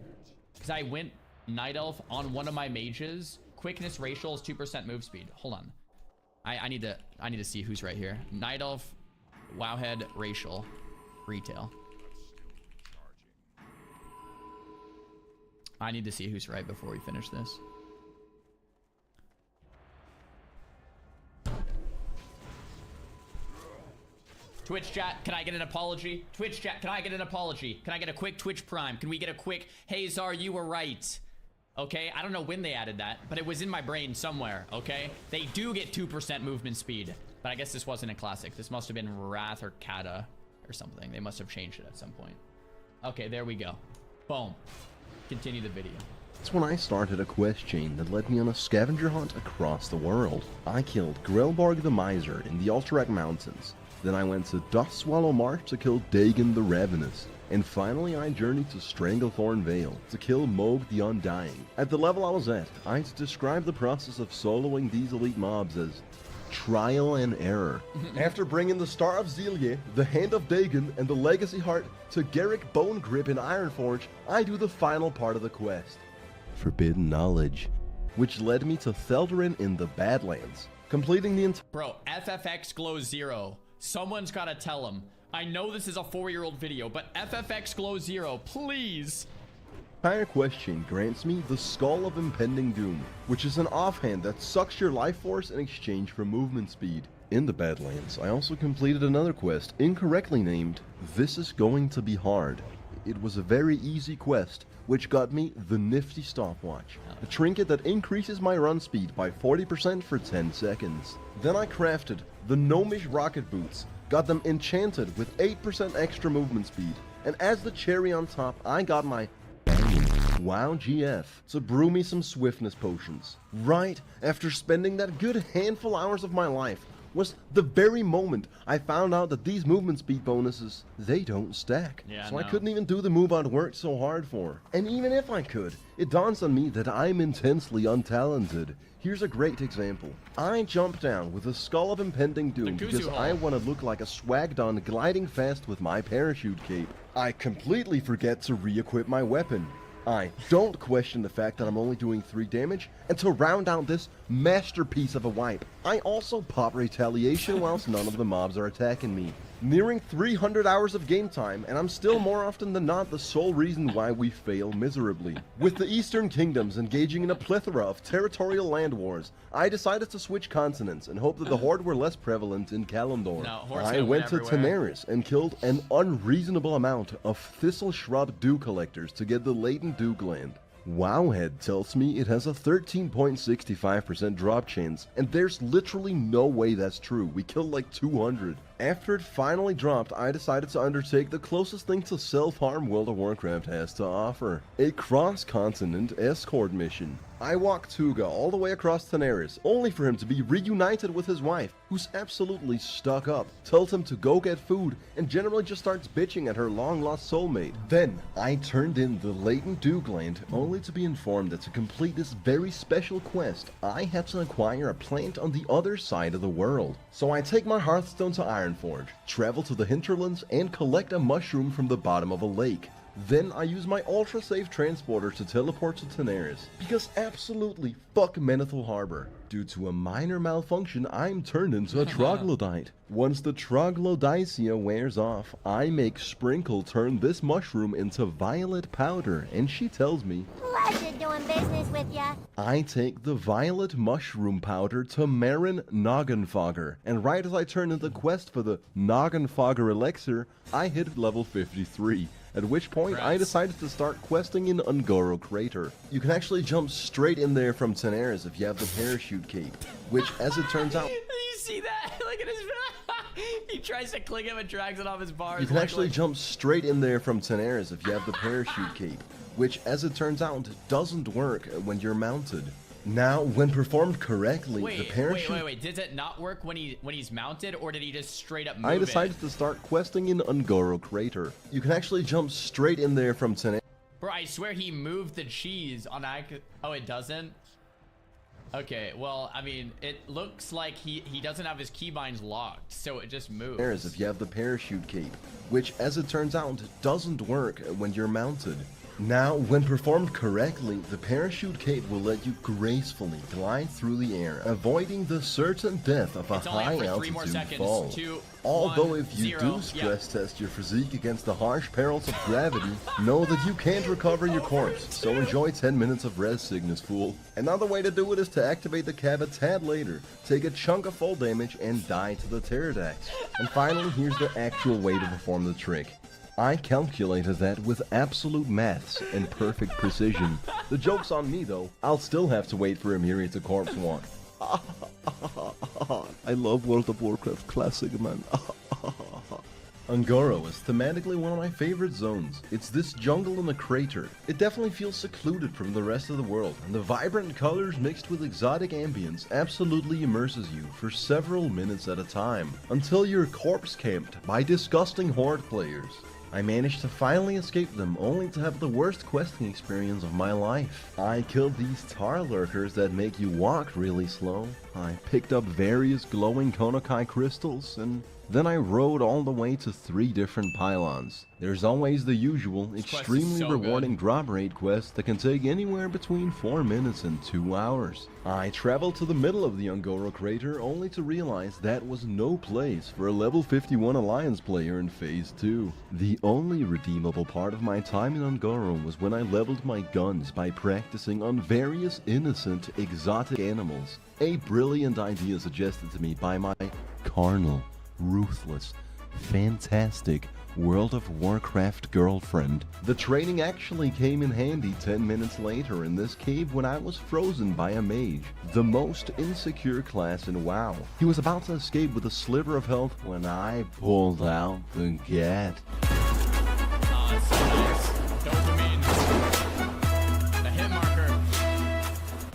I: Because I went Night Elf on one of my mages. Quickness racial is 2% move speed. Hold on. I need to see who's right here. Night Elf, Wowhead, racial, retail. I need to see who's right before we finish this. Twitch chat, can I get an apology? Twitch chat, can I get an apology? Can I get a quick Twitch Prime? Can we get a quick, hey Czar, you were right. Okay, I don't know when they added that, but it was in my brain somewhere, okay? They do get 2% movement speed, but I guess this wasn't a classic. This must have been Wrath or Kata or something. They must have changed it at some point. Okay, there we go. Boom. Continue the video.
J: That's when I started a quest chain that led me on a scavenger hunt across the world. I killed Grelborg the Miser in the Alterac Mountains. Then I went to Dustswallow Marsh to kill Dagon the Ravenous. And finally I journeyed to Stranglethorn Vale to kill Moog the Undying. At the level I was at, I'd describe the process of soloing these elite mobs as trial and error. After bringing the Star of Zelia, the Hand of Dagon, and the Legacy Heart to Garrick Bone Grip in Ironforge, I do the final part of the quest, Forbidden Knowledge, which led me to Theldarin in the Badlands, completing the entire—
I: Bro, FFX Glow 0. Someone's gotta tell him. I know this is a 4-year-old video, but FFX Glow 0, please.
J: entire quest chain grants me the Skull of Impending Doom, which is an offhand that sucks your life force in exchange for movement speed. In the Badlands, I also completed another quest, incorrectly named This Is Going to Be Hard. It was a very easy quest, which got me the nifty stopwatch, a trinket that increases my run speed by 40% for 10 seconds. Then I crafted the Gnomish Rocket Boots, got them enchanted with 8% extra movement speed, and as the cherry on top, I got my Wow GF to brew me some swiftness potions. Right after spending that good handful hours of my life was the very moment I found out that these movement speed bonuses, they don't stack.
I: Yeah,
J: so I
I: no.
J: couldn't even do the move I'd worked so hard for. And even if I could, it dawns on me that I'm intensely untalented. Here's a great example. I jumped down with a Skull of Impending Doom
I: The
J: because
I: Kazoo
J: I
I: Hall.
J: want to look like a swagged on gliding fast with my parachute cape. I completely forget to re-equip my weapon. I don't question the fact that I'm only doing 3 damage, and to round out this masterpiece of a wipe, I also pop Retaliation whilst none of the mobs are attacking me. Nearing 300 hours of game time, and I'm still more often than not the sole reason why we fail miserably. With the Eastern Kingdoms engaging in a plethora of territorial land wars, I decided to switch continents and hope that the Horde were less prevalent in Kalimdor.
I: No, Horde's
J: I
I: gonna
J: went to
I: win everywhere.
J: Tenaris and killed an unreasonable amount of Thistle Shrub Dew collectors to get the Latent Dew Gland. Wowhead tells me it has a 13.65% drop chance, and there's literally no way that's true. We killed like 200. After it finally dropped, I decided to undertake the closest thing to self-harm World of Warcraft has to offer. A cross-continent escort mission. I walked Tuga all the way across Tenaris, only for him to be reunited with his wife, who's absolutely stuck up, tells him to go get food, and generally just starts bitching at her long-lost soulmate. Then, I turned in the Latent Dew Gland, only to be informed that to complete this very special quest, I had to acquire a plant on the other side of the world. So I take my Hearthstone to Ironforge, travel to the hinterlands, and collect a mushroom from the bottom of a lake. Then I use my ultra-safe transporter to teleport to Tenaris, because absolutely fuck Menethil Harbor. Due to a minor malfunction, I'm turned into a troglodyte. Once the troglodycia wears off, I make Sprinkle turn this mushroom into violet powder, and she tells me,
H: Pleasure doing business with ya.
J: I take the violet mushroom powder to Marin Noggenfogger, and right as I turn in the quest for the Noggenfogger elixir, I hit level 53. At which point, I decided to start questing in Ungoro Crater. You can actually jump straight in there from Tenaris if you have the parachute cape, which, as it turns out,
I: You see that? Look at his. He tries to click him and drags it off his bars.
J: you can actually jump straight in there from Tenaris if you have the parachute cape, which, as it turns out, doesn't work when you're mounted. Now, when performed correctly, the parachute...
I: Wait. Does it not work when he's mounted, or did he just straight up move
J: I decided to start questing in Ungoro Crater. You can actually jump straight in there from Tenaris.
I: Bro, I swear he moved the cheese on Oh, it doesn't? Okay, well, I mean, it looks like he doesn't have his keybinds locked, so it just moves.
J: If you have the parachute cape, which, as it turns out, doesn't work when you're mounted. Now, when performed correctly, the parachute cape will let you gracefully glide through the air, avoiding the certain death of a
I: It's only up for 3
J: high-altitude
I: more seconds.
J: fall.
I: 2,
J: Although
I: 1,
J: if you
I: 0,
J: do stress test your physique against the harsh perils of gravity, know that you can't recover your corpse, so enjoy 10 minutes of res sickness, fool. Another way to do it is to activate the cab a tad later, take a chunk of fall damage, and die to the Pterodax. And finally, here's the actual way to perform the trick. I calculated that with absolute maths and perfect precision. The joke's on me, though. I'll still have to wait for Emiri to corpse walk. I love World of Warcraft Classic, man. Ungoro is thematically one of my favorite zones. It's this jungle in a crater. It definitely feels secluded from the rest of the world, and the vibrant colors mixed with exotic ambience absolutely immerses you for several minutes at a time, until you're corpse camped by disgusting horde players. I managed to finally escape them, only to have the worst questing experience of my life. I killed these tar lurkers that make you walk really slow. I picked up various glowing Konokai crystals, and then I rode all the way to 3 different pylons. There's always the usual, extremely rewarding drop rate quest that can take anywhere between 4 minutes and 2 hours. I traveled to the middle of the Ungoro crater only to realize that was no place for a level 51 Alliance player in Phase 2. The only redeemable part of my time in Ungoro was when I leveled my guns by practicing on various innocent, exotic animals. A brilliant idea suggested to me by my carnal, ruthless, fantastic World of Warcraft girlfriend. The training actually came in handy 10 minutes later in this cave when I was frozen by a mage, the most insecure class in WoW. He was about to escape with a sliver of health when I pulled out the gat.
I: Oh, so nice. Dopamine. The hit marker.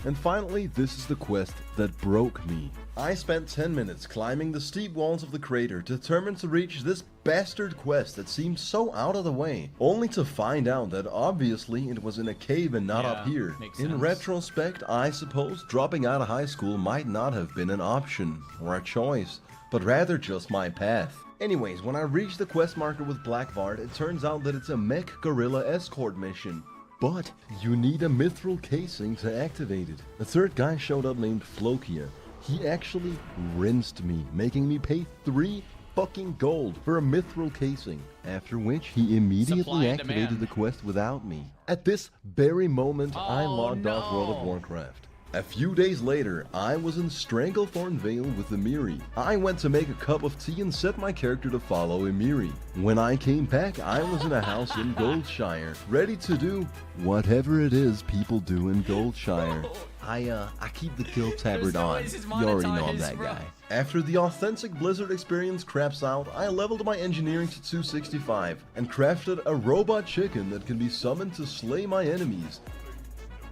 J: And finally, this is the quest that broke me. I spent 10 minutes climbing the steep walls of the crater, determined to reach this bastard quest that seemed so out of the way, only to find out that obviously it was in a cave and not up here. In retrospect, I suppose dropping out of high school might not have been an option or a choice, but rather just my path. Anyways, when I reached the quest marker with Blackbard, it turns out that it's a mech gorilla escort mission. But you need a mithril casing to activate it. A third guy showed up named Flokia. He actually rinsed me, making me pay 3 fucking gold for a mithril casing, after which he immediately activated the quest without me. At this very moment, I logged off World of Warcraft. A few days later, I was in Stranglethorn Vale with Emiri. I went to make a cup of tea and set my character to follow Emiri. When I came back, I was in a house in Goldshire, ready to do whatever it is people do in Goldshire. I keep the kill tabard on. You already know I'm that guy. After the authentic Blizzard experience craps out, I leveled my engineering to 265 and crafted a robot chicken that can be summoned to slay my enemies.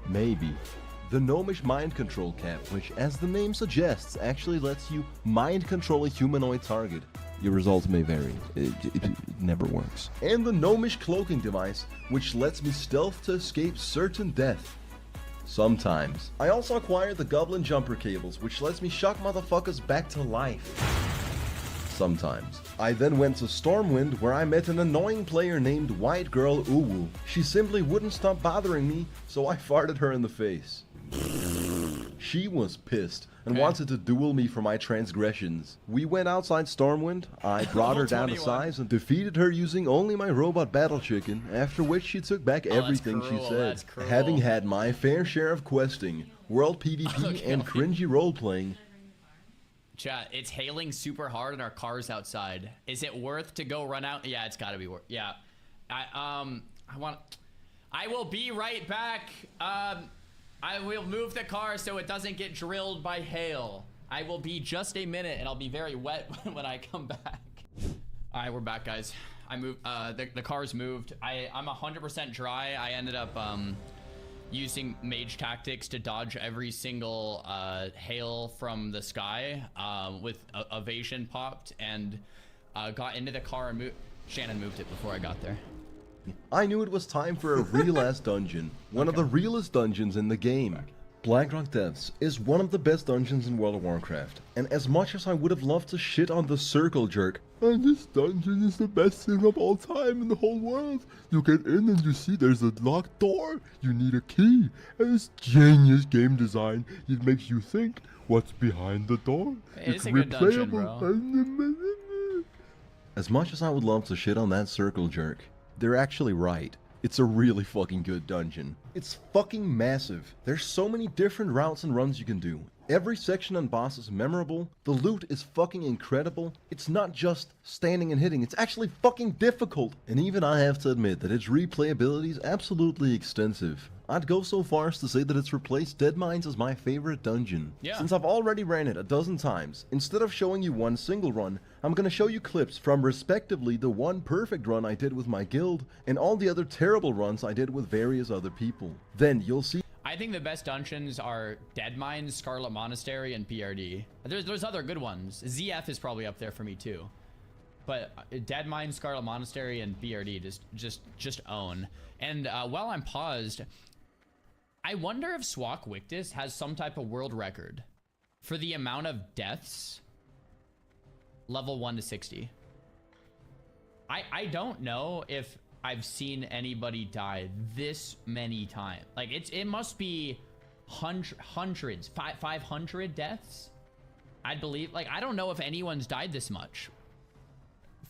J: Maybe. The Gnomish Mind Control Cap, which as the name suggests, actually lets you mind control a humanoid target. Your results may vary, it never works. And the Gnomish Cloaking Device, which lets me stealth to escape certain death. Sometimes. I also acquired the Goblin Jumper Cables, which lets me shock motherfuckers back to life. Sometimes. I then went to Stormwind, where I met an annoying player named White Girl Uwu. She simply wouldn't stop bothering me, so I farted her in the face. She was pissed and wanted to duel me for my transgressions. We went outside Stormwind, I brought her down to size and defeated her using only my robot battle chicken, after which she took back everything she said. Having had my fair share of questing, world PvP, and cringy roleplaying.
I: Chat, it's hailing super hard and our car's outside. Is it worth to go run out? Yeah, it's gotta be worth. Yeah. I will be right back. I will move the car so it doesn't get drilled by hail. I will be just a minute and I'll be very wet when I come back. All right, we're back, guys. I moved, the car's moved. I'm 100% dry. I ended up using mage tactics to dodge every single hail from the sky with evasion popped and got into the car and Shannon moved it before I got there.
J: I knew it was time for a real-ass dungeon. One of the realest dungeons in the game. Blackrock Depths is one of the best dungeons in World of Warcraft, and as much as I would have loved to shit on the Circle Jerk, and this dungeon is the best thing of all time in the whole world. You get in and you see there's a locked door, you need a key, and it's genius game design. It makes you think, what's behind the door?
I: It's a good dungeon, bro.
J: As much as I would love to shit on that Circle Jerk, they're actually right. It's a really fucking good dungeon. It's fucking massive. There's so many different routes and runs you can do. Every section and boss is memorable. The loot is fucking incredible. It's not just standing and hitting, it's actually fucking difficult. And even I have to admit that its replayability is absolutely extensive. I'd go so far as to say that it's replaced Dead Mines as my favorite dungeon. Since I've already ran it a dozen times, instead of showing you one single run, I'm gonna show you clips from respectively the one perfect run I did with my guild, and all the other terrible runs I did with various other people. Then you'll see.
I: I think the best dungeons are Dead Mines, Scarlet Monastery, and PRD. There's other good ones. ZF is probably up there for me too. but Dead Mine, Scarlet Monastery, and BRD just own. And while I'm paused, I wonder if Swak Wictus has some type of world record for the amount of deaths level 1 to 60. I don't know if I've seen anybody die this many times. Like it must be hundreds, 500 deaths. I'd believe. Like I don't know if anyone's died this much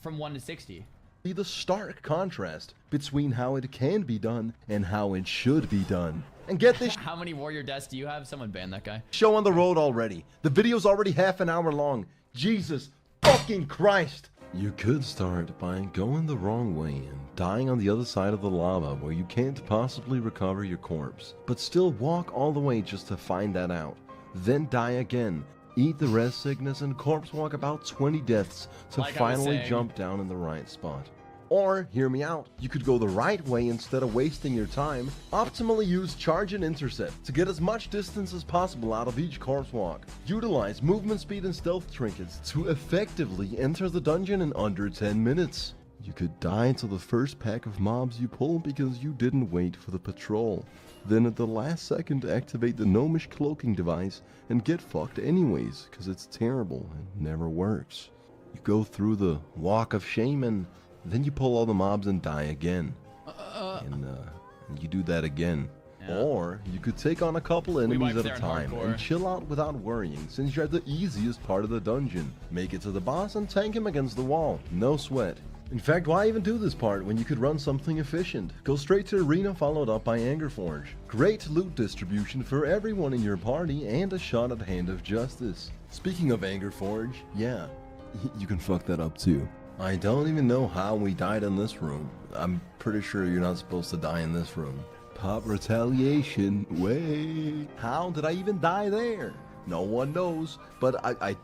I: from 1 to 60.
J: Be the stark contrast between how it can be done and how it should be done. And get this
I: How many warrior deaths do you have? Someone ban that guy.
J: show on the road already. The video's already half an hour long. Jesus fucking Christ. You could start by going the wrong way and dying on the other side of the lava where you can't possibly recover your corpse, but still walk all the way just to find that out. Then die again, eat the rest sickness, and corpse walk about 20 deaths to
I: Like I was
J: finally
I: saying.
J: jump down in the right spot. Or, hear me out, you could go the right way instead of wasting your time. Optimally use charge and intercept to get as much distance as possible out of each corpse walk. Utilize movement speed and stealth trinkets to effectively enter the dungeon in under 10 minutes. You could die to the first pack of mobs you pull because you didn't wait for the patrol. Then at the last second activate the gnomish cloaking device and get fucked anyways because it's terrible and never works. You go through the walk of shaman, then you pull all the mobs and die again. And you do that again.
I: Yeah.
J: Or you could take on a couple enemies
I: wiped
J: at
I: there
J: a
I: in
J: time
I: hardcore.
J: and chill out without worrying since you're at the easiest part of the dungeon. Make it to the boss and tank him against the wall. No sweat. In fact, why even do this part when you could run something efficient? Go straight to Arena followed up by Angerforge. Great loot distribution for everyone in your party and a shot at Hand of Justice. Speaking of Angerforge, yeah, you can fuck that up too. I don't even know how we died in this room. I'm pretty sure you're not supposed to die in this room. Pop retaliation, way. How did I even die there? No one knows, but I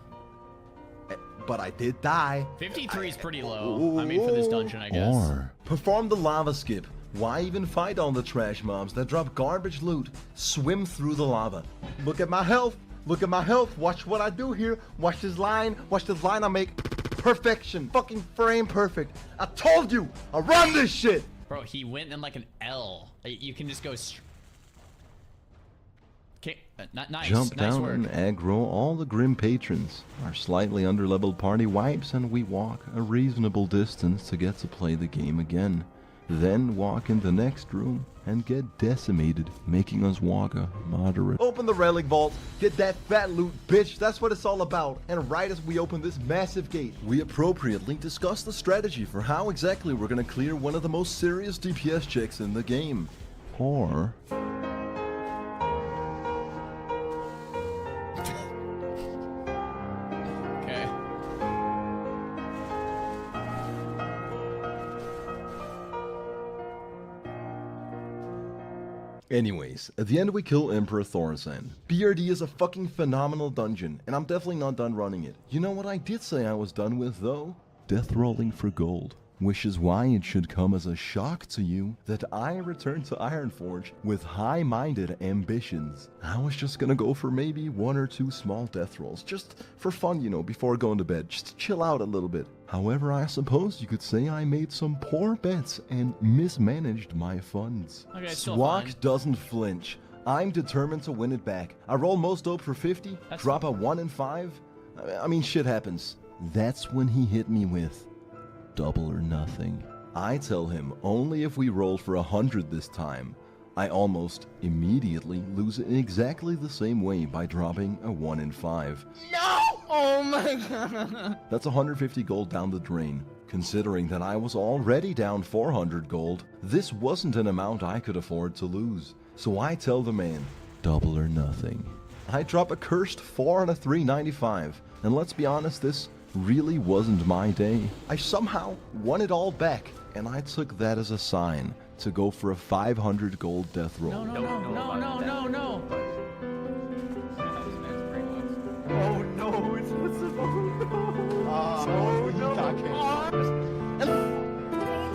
J: did die.
I: 53 is pretty low. I mean, for this dungeon, I guess.
J: Or perform the lava skip. Why even fight all the trash mobs that drop garbage loot? Swim through the lava. Look at my health. Look at my health. Watch what I do here. Watch this line. Watch this line I make. Perfection. Fucking frame perfect. I told you. I run this shit.
I: Bro, he went in like an L. You can just go. Okay, nice.
J: Jump
I: nice
J: down
I: work.
J: and aggro all the grim patrons. Our slightly underleveled party wipes and we walk a reasonable distance to get to play the game again. Then walk in the next room and get decimated, making us walk a moderate. Open the relic vault, get that fat loot, bitch, that's what it's all about. And right as we open this massive gate, we appropriately discuss the strategy for how exactly we're gonna clear one of the most serious DPS checks in the game. Or
I: Okay.
J: anyways, at the end we kill Emperor Thorsan. BRD is a fucking phenomenal dungeon, and I'm definitely not done running it. You know what I did say I was done with though? Death rolling for gold. Which is why it should come as a shock to you that I returned to Ironforge with high-minded ambitions. I was just gonna go for maybe 1 or 2 small death rolls, just for fun, you know, before going to bed, just to chill out a little bit. However, I suppose you could say I made some poor bets and mismanaged my funds.
I: Okay, it's still
J: Swak
I: fine.
J: doesn't flinch. I'm determined to win it back. I roll most dope for 50, drop a 1 and 5. I mean, shit happens. That's when he hit me with double or nothing. I tell him only if we roll for 100 this time. I almost immediately lose it in exactly the same way by dropping a 1 and 5.
K: No! Oh my god.
J: That's 150 gold down the drain. Considering that I was already down 400 gold, this wasn't an amount I could afford to lose. So I tell the man, double or nothing. I drop a cursed 4 and a 395. And let's be honest, this really wasn't my day. I somehow won it all back, and I took that as a sign to go for a 500 gold death roll.
I: No.
J: Oh no, it's possible. Oh no.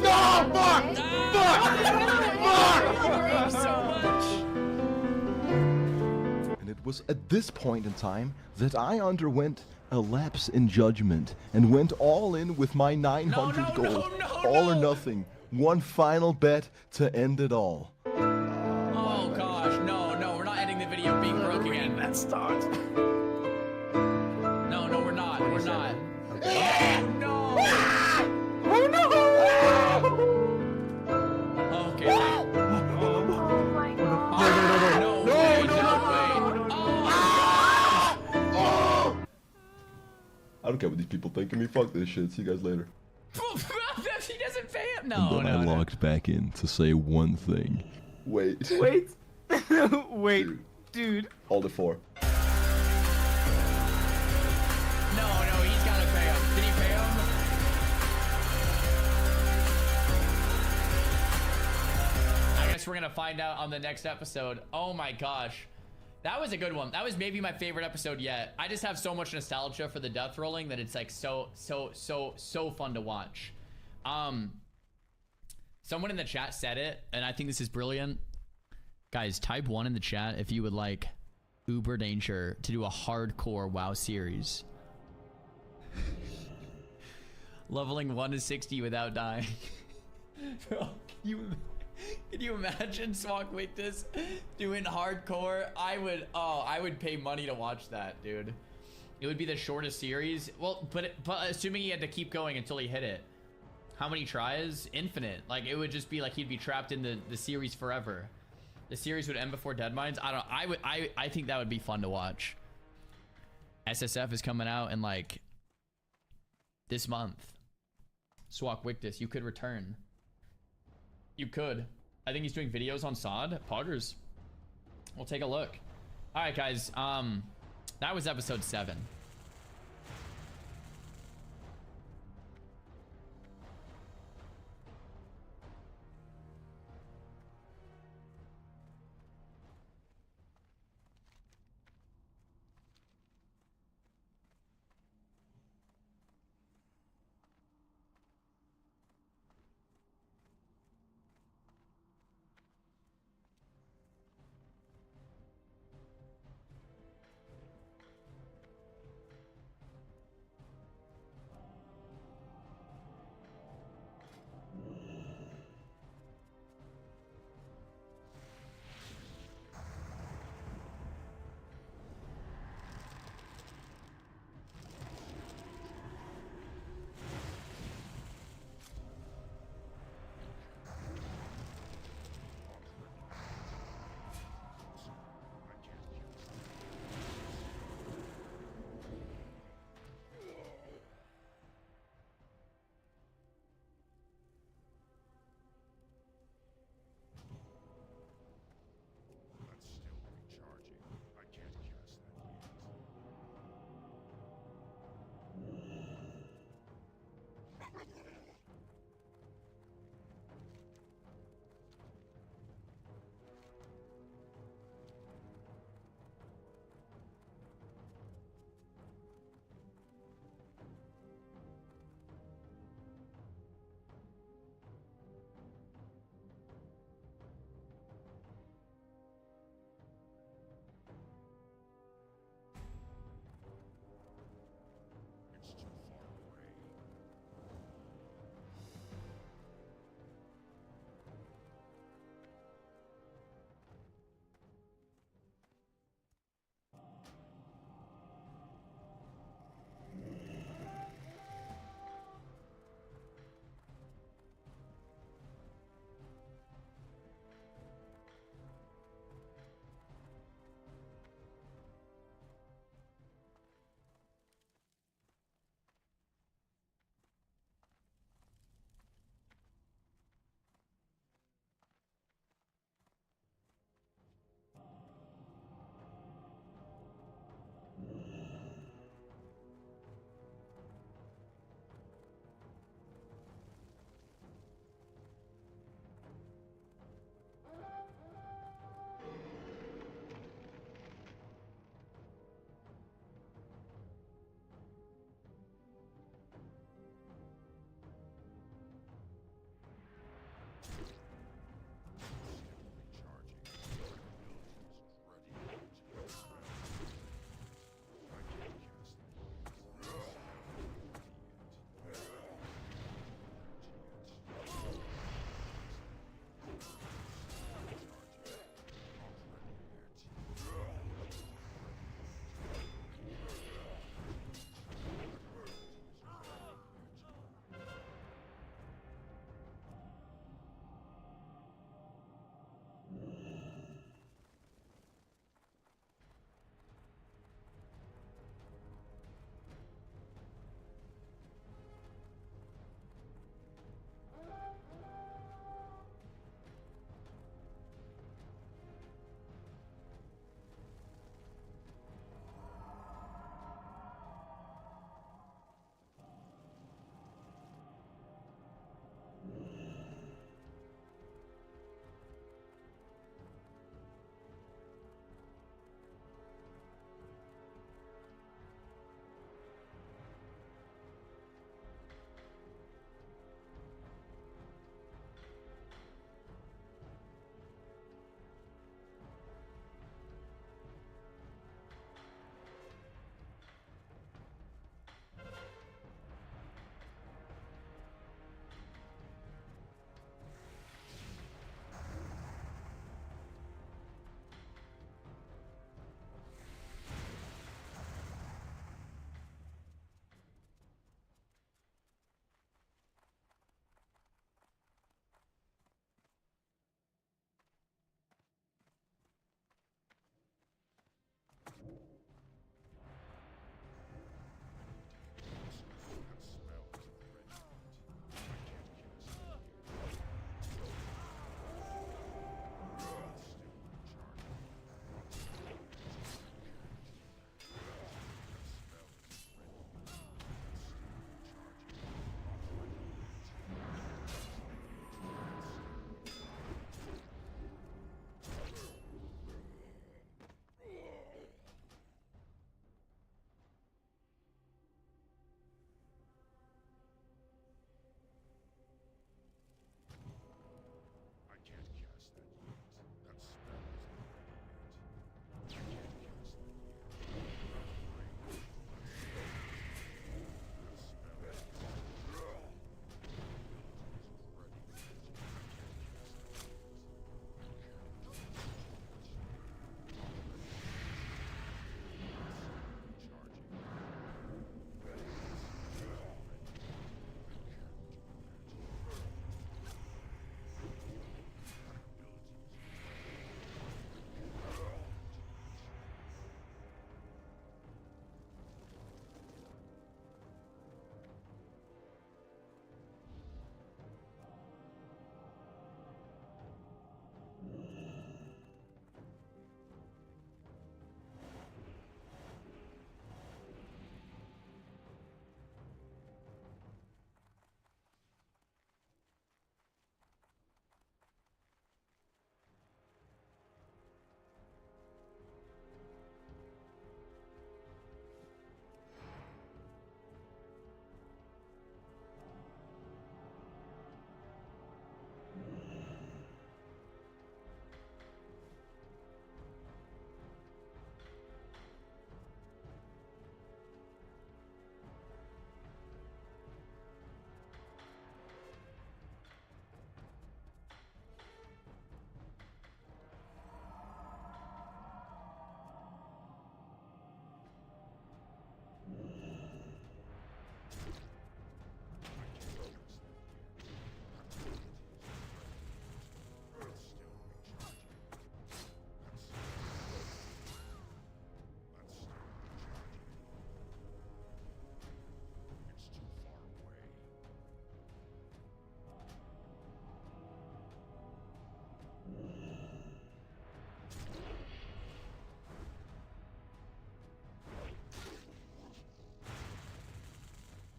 J: No, fuck! And it was at this point in time that I underwent a lapse in judgment and went all in with my 900 gold. All or nothing. One final bet to end it all.
I: Oh gosh, no, we're not ending the video being broke again.
K: That starts.
I: No, we're not. We're not. No.
K: Oh no!
I: Okay.
F: Oh my god.
I: No way.
J: I don't care what these people think of me. Fuck this shit. See you guys later.
I: He doesn't pay him.
J: And then I logged back in to say one thing. Wait.
K: Wait, dude.
J: Hold it for.
I: No, he's gotta pay him. Did he pay him? I guess we're gonna find out on the next episode. Oh my gosh. That was a good one. That was maybe my favorite episode yet. I just have so much nostalgia for the death rolling that it's like so fun to watch. Someone in the chat said it, and I think this is brilliant. Guys, type 1 in the chat if you would like ELDEN to do a hardcore WoW series. Leveling 1 to 60 without dying. Bro, can you imagine Swak with this doing hardcore? I would pay money to watch that, dude. It would be the shortest series. Well, but assuming he had to keep going until he hit it. How many tries? Infinite. Like, it would just be like he'd be trapped in the series forever. The series would end before Deadmines. I think that would be fun to watch. SSF is coming out in like this month. Swak Wictus, you could return. You could. I think he's doing videos on SOD. Poggers. We'll take a look. All right, guys. That was episode 7.